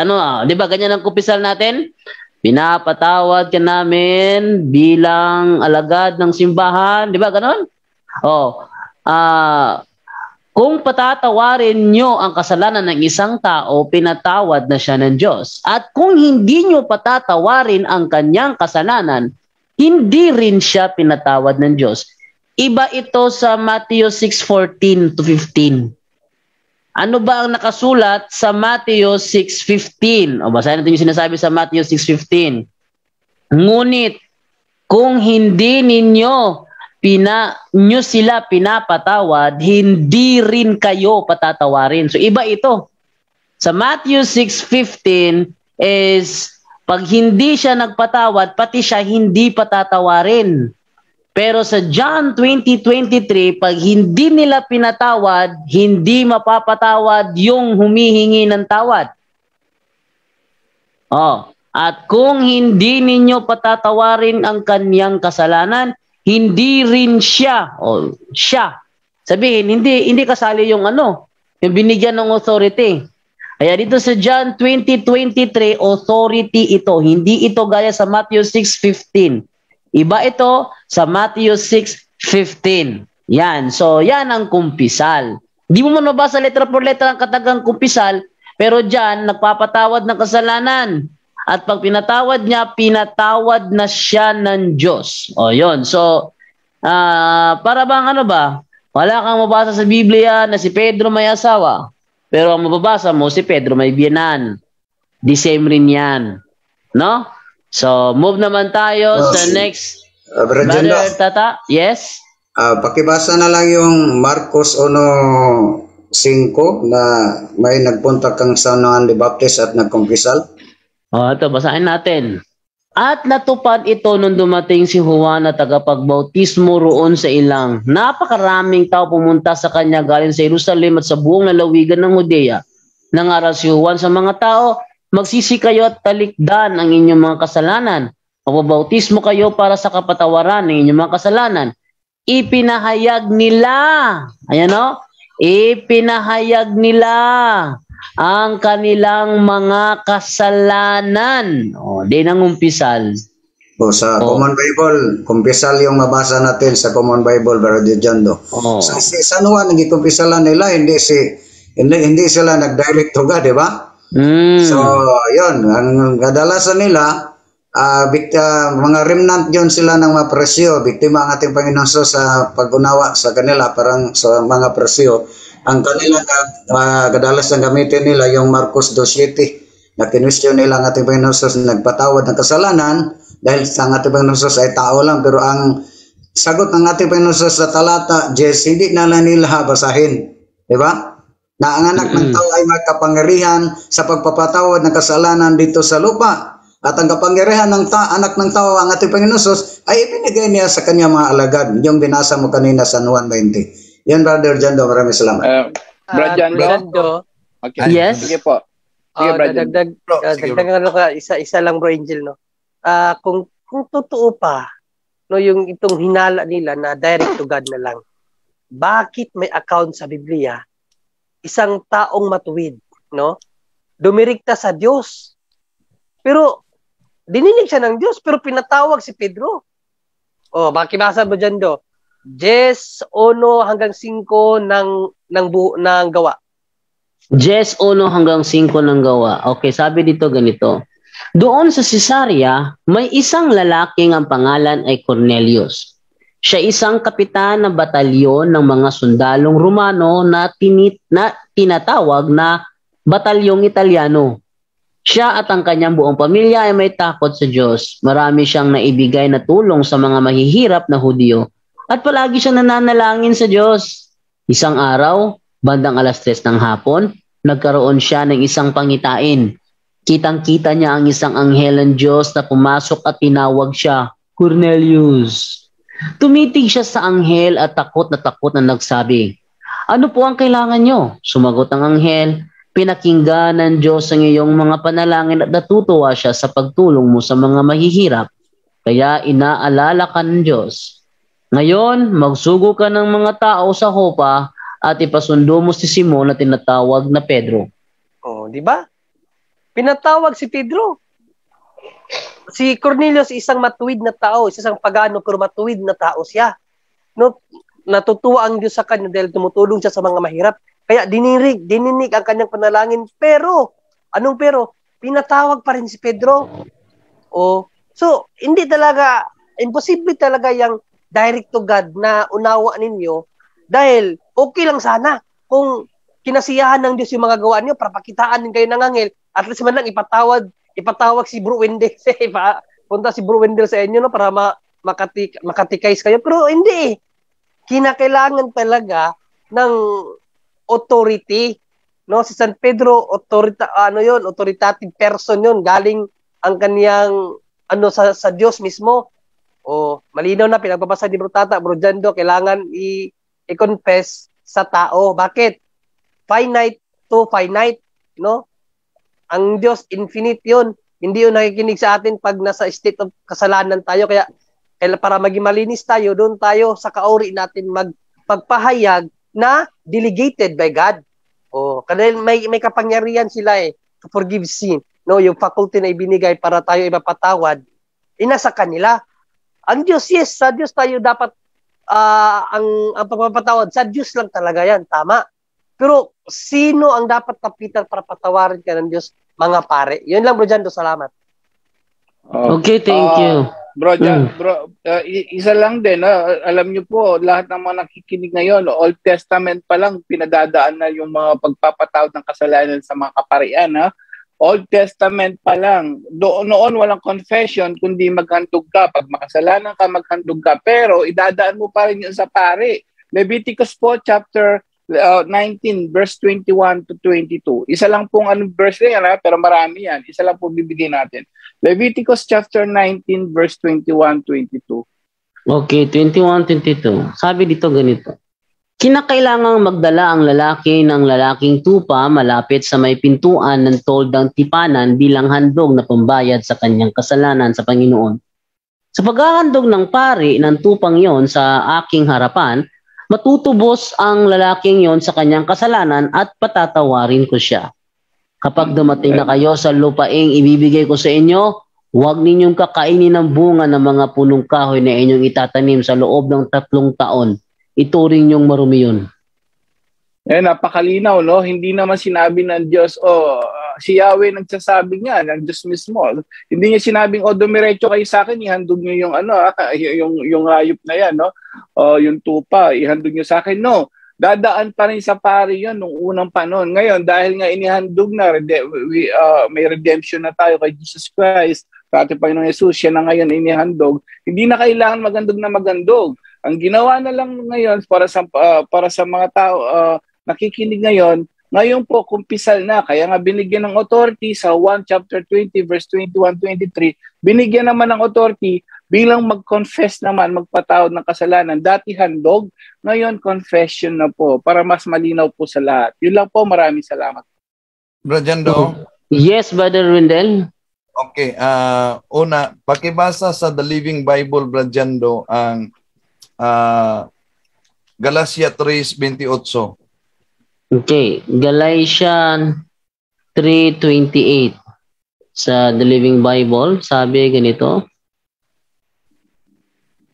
ba ganyan ang kumpisal natin? Pinapatawad ka namin bilang alagad ng simbahan, di ba ganon? Kung patatawarin nyo ang kasalanan ng isang tao, pinatawad na siya ng Diyos. At kung hindi nyo patatawarin ang kanyang kasalanan, hindi rin siya pinatawad ng Diyos. Iba ito sa Matthew 6:14 to 15. Ano ba ang nakasulat sa Matthew 6:15? O basahin natin yung sinasabi sa Matthew 6:15. Ngunit kung hindi ninyo sila pinapatawad, hindi rin kayo patatawarin. So iba ito. Sa Matthew 6:15 is pag hindi siya nagpatawad, pati siya hindi patatawarin. Pero sa John 20:23, pag hindi nila pinatawad, hindi mapapatawad yung humihingi ng tawad. At kung hindi ninyo patatawarin ang kanyang kasalanan, hindi rin siya, sabihin, hindi kasali yung yung binigyan ng authority. Kaya dito sa John 20:23, authority ito. Hindi ito gaya sa Matthew 6:15. Iba ito sa Matthew 6:15. Yan. So, yan ang kumpisal. Di mo man mabasa letra por letra ang katagang kumpisal, pero dyan, nagpapatawad ng kasalanan. At pag pinatawad niya, pinatawad na siya ng Diyos. O, yun. So, para bang wala kang mabasa sa Biblia na si Pedro may asawa. Pero ang mababasa mo, si Pedro may biyenan. The same rin yan. No? So, move naman tayo sa next. Brother Tata, yes? Pakibasa na lang yung Marcos 1:5 na may nagpunta kang San Juan the Baptist at nagkumpisal. Ito, basahin natin. At natupad ito nung dumating si Juan na tagapagbautismo roon sa ilang. Napakaraming tao pumunta sa kanya galing sa Jerusalem at sa buong lalawigan ng Judea. Nangaral si Juan sa mga tao, magsisi kayo at talikdan ang inyong mga kasalanan. Magbabautismo kayo para sa kapatawaran ng inyong mga kasalanan. Ipinahayag nila, ipinahayag nila ang kanilang mga kasalanan. Di nangumpisal. Sa Common Bible, kumpisal yung mabasa natin sa Common Bible, Brother Jondo. Sa San Juan, nagkumpisalan nila, hindi sila nag-direct to God, di ba? So, yun, ang kadalasan nila, mga remnant yun sila ng mga presyo, biktima ang ating Panginoon sa pag-unawa sa kanila, parang sa mga presyo. Ang kanilang kadalasan gamitin nila yung Marcos 2:7 na kinwestiyon nila ang ating Panginoon na nagpatawad ng kasalanan dahil sa ating Panginoon ay tao lang, pero ang sagot ng ating Panginoon sa talata 10 hindi na nila basahin, di ba? Na ang anak ng tao ay may kapangyarihan sa pagpapatawad ng kasalanan dito sa lupa. At ang kapangyarihan ng anak ng tao, ang ating Panginoon ay ibinigay niya sa kanyang mga alagad. Yung binasa mo kanina sa Juan 20. Yan, Brother Jando, maraming salamat. Brother Jando. Okay. Yes. Sige po. Sige, Brother. Dagdag isa lang, Bro Angel, no. Kung totoo pa, no, yung itong hinala nila na direct to God na lang. Bakit may account sa Biblia isang taong matuwid, no? Dumirikta sa Diyos. Pero dininig siya ng Diyos, pero pinatawag si Pedro. Makibasa mo dyan do. 10:1-5 ng gawa. 10:1-5 ng gawa. Okay, sabi dito ganito. Doon sa Cesarea, may isang lalaking ang pangalan ay Cornelius. Siya isang kapitan ng batalyon ng mga sundalong Romano na tinatawag na Batalyong Italiano. Siya at ang kanyang buong pamilya ay may takot sa Diyos. Marami siyang naibigay na tulong sa mga mahihirap na Hudyo. At palagi siyang nananalangin sa Diyos. Isang araw, bandang 3:00 ng hapon, nagkaroon siya ng isang pangitain. Kitang-kita niya ang isang anghel ng Diyos na pumasok at tinawag siya, Cornelius. Tumitig siya sa anghel at takot na nagsabi, "Ano po ang kailangan niyo?" Sumagot ang anghel, "Pinakinggan ng Diyos ang iyong mga panalangin at natutuwa siya sa pagtulong mo sa mga mahihirap. Kaya inaalala ka ng Diyos. Ngayon, magsugo ka ng mga tao sa Jopa at ipasundo mo si Simon na tinatawag na Pedro." Di ba? Pinatawag si Pedro. Si Cornelius isang matuwid na tao, isang pagano pero matuwid na tao siya. No, natutuwa ang Diyos sa kanya dahil tumutulong siya sa mga mahirap. Kaya dininig ang kanyang panalangin. Pero, anong pero? Pinatawag pa rin si Pedro. So, hindi talaga, imposible talaga yung direct to God na unawa ninyo dahil okay lang sana kung kinasiyahan ng Diyos yung mga gawa niyo para pakitaan din kayo ng anghel. At least man lang ipatawag si Bro Wendell. Punta si Bro Wendell sa inyo no, para makatikais kayo. Pero hindi eh. Kinakailangan talaga ng authority, no? Si San Pedro authoritative person 'yon, galing ang kaniyang sa Diyos mismo. Malinaw na pinagbabasa ni Bro Tata, Bro Jando, kailangan i-confess sa tao. Bakit? Finite to finite, no? Ang Diyos infinite 'yon. Hindi 'yon nakikinig sa atin pag nasa state of kasalanan tayo, kaya para maging malinis tayo, doon tayo sa kauri natin magpahayag na delegated by God. Kasi may kapangyarihan sila to forgive sin. No, yung faculty na ibinigay para tayo ipapatawad, nasa kanila. Ang Diyos, yes, sa Diyos tayo dapat ang pagpapatawad, sa Diyos lang talaga yan, tama. Pero sino ang dapat kapitan para patawarin ka ng Diyos? Mga pare. Yun lang, Bro Jando, salamat. Okay, thank you. Bro, isa lang din, alam niyo po, lahat ng mga nakikinig ngayon, Old Testament pa lang, pinadadaan na yung mga pagpapatawad ng kasalanan sa mga kaparian. Old Testament pa lang, noon walang confession, kundi maghandog ka. Pag makasalanan ka, maghandog ka. Pero idadaan mo pa rin yun sa pare. Leviticus po, chapter 19, verse 21 to 22. Isa lang pong verse na yan, pero marami yan. Isa lang po bibigay natin. Leviticus chapter 19, verse 21-22. Okay, 21-22. Sabi dito ganito. Kinakailangang magdala ang lalaki ng lalaking tupa malapit sa may pintuan ng toldang tipanan bilang handog na pambayad sa kanyang kasalanan sa Panginoon. Sa paghahandog ng pari ng tupang yon sa aking harapan, matutubos ang lalaking yon sa kanyang kasalanan at patatawarin ko siya. Kapag dumating na kayo sa lupaing ibibigay ko sa inyo, huwag ninyong kakainin ng bunga ng mga punong kahoy na inyong itatanim sa loob ng 3 taon. Ituring niyong marumi yun. Napakalinaw, no? Hindi naman sinabi ng Diyos, si Yahweh nagsasabi niya, ng Diyos mismo. Hindi niya sinabing, dumiretso kayo sa akin, ihandog niyo yung yung hayop na yan, no? Yung tupa, ihandog niyo sa akin. No, dadaan pa rin sa pari yun nung unang panahon. Ngayon, dahil nga inihandog na, may redemption na tayo kay Jesus Christ, sa ating Panginoong Jesus, siya na ngayon inihandog, hindi na kailangan magandog. Ang ginawa na lang ngayon para sa mga tao nakikinig ngayon po kumpisal na. Kaya nga binigyan ng authority sa 1 chapter 20 verse 21-23, binigyan naman ng authority bilang mag-confess naman, magpatawad ng kasalanan. Dati handog, ngayon confession na po para mas malinaw po sa lahat. Yun lang po, maraming salamat. Brother Jando? Yes, Brother Wendell. Okay, una, pakibasa sa The Living Bible, Brother Jando, ang Galatia 3:28. Okay, Galatians 3:28 sa The Living Bible, sabi ganito.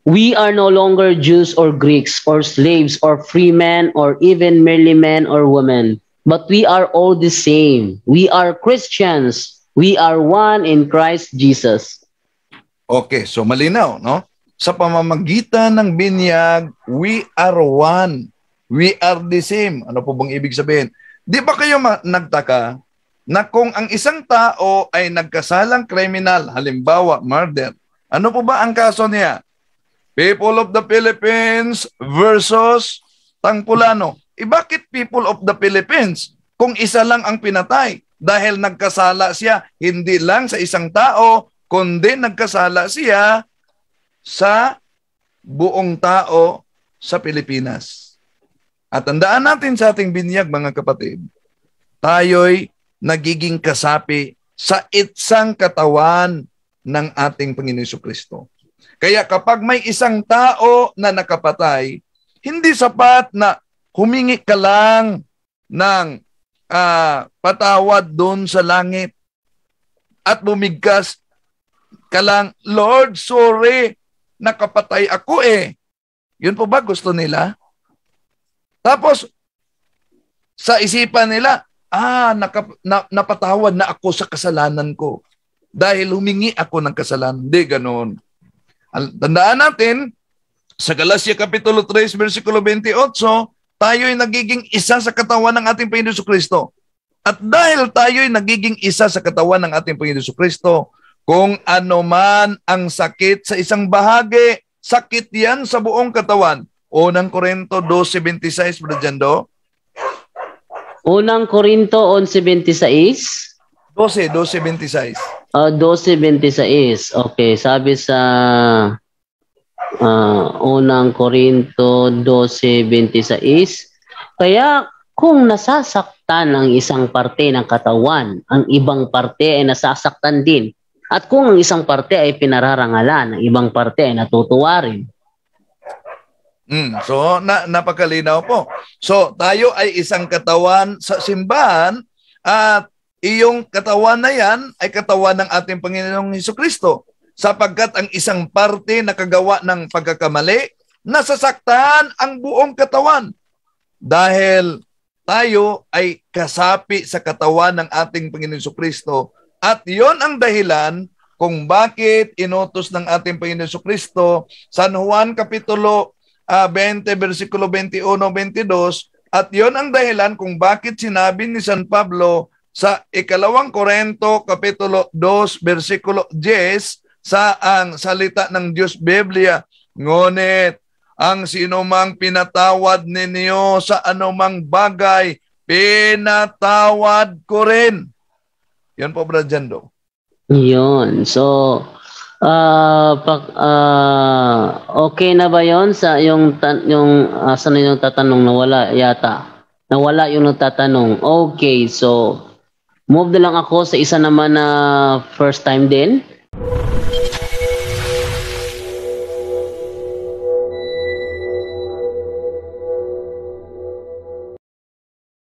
We are no longer Jews or Greeks or slaves or free men or even merely men or women, but we are all the same. We are Christians. We are one in Christ Jesus. Okay, so malinaw, no? Sa pamamagitan ng binyag, we are one. We are the same. Ano po bang ibig sabihin? Di ba kayo nagtaka na kung ang isang tao ay nagkasalang kriminal, halimbawa murder, ano po ba ang kaso niya? People of the Philippines versus Tangpulano. Bakit people of the Philippines kung isa lang ang pinatay? Dahil nagkasala siya hindi lang sa isang tao, kundi nagkasala siya sa buong tao sa Pilipinas. At tandaan natin sa ating binyag, mga kapatid, tayo'y nagiging kasapi sa isang katawan ng ating Panginoon Jesucristo. Kaya kapag may isang tao na nakapatay, hindi sapat na humingi ka lang ng patawad doon sa langit at bumigkas ka lang, Lord, sorry, nakapatay ako Yun po ba gusto nila? Tapos, sa isipan nila, napatawad na ako sa kasalanan ko dahil humingi ako ng kasalanan. Hindi ganoon. Tandaan natin, sa Galatia Kapitulo 3, versikulo 28, tayo'y nagiging isa sa katawan ng ating Panginoon Jesucristo. At dahil tayo'y nagiging isa sa katawan ng ating Panginoon Jesucristo, kung ano man ang sakit sa isang bahagi, sakit yan sa buong katawan. Unang Korinto 12:26, Brother Jando. Unang Korinto 11:26. 12:26. 12:26. Okay, sabi sa Unang Korinto 12:26. Kaya kung nasasaktan ang isang parte ng katawan, ang ibang parte ay nasasaktan din. At kung ang isang parte ay pinararangalan, ang ibang parte ay natutuwa rin. So, napakalinaw po. So, tayo ay isang katawan sa simbahan at iyong katawan na yan ay katawan ng ating Panginoong Jesucristo. Sapagkat ang isang parte nakagawa ng pagkakamali, nasasaktan ang buong katawan. Dahil tayo ay kasapi sa katawan ng ating Panginoong Jesucristo. At yon ang dahilan kung bakit inutos ng ating Panginoong Jesucristo, San Juan Kapitulo 20, versikulo 21-22, at yon ang dahilan kung bakit sinabi ni San Pablo sa ikalawang Korinto Kapitulo 2, versikulo 10, sa ang salita ng Diyos Biblia, ngunit ang sinumang pinatawad ninyo sa anumang bagay, pinatawad ko rin. Yan po, Brad Jando. Yun. So, okay na ba yon sa yung saan yung tatanong nawala yata? Nawala yung nagtatanong. Okay, so move na lang ako sa isa naman na first time din.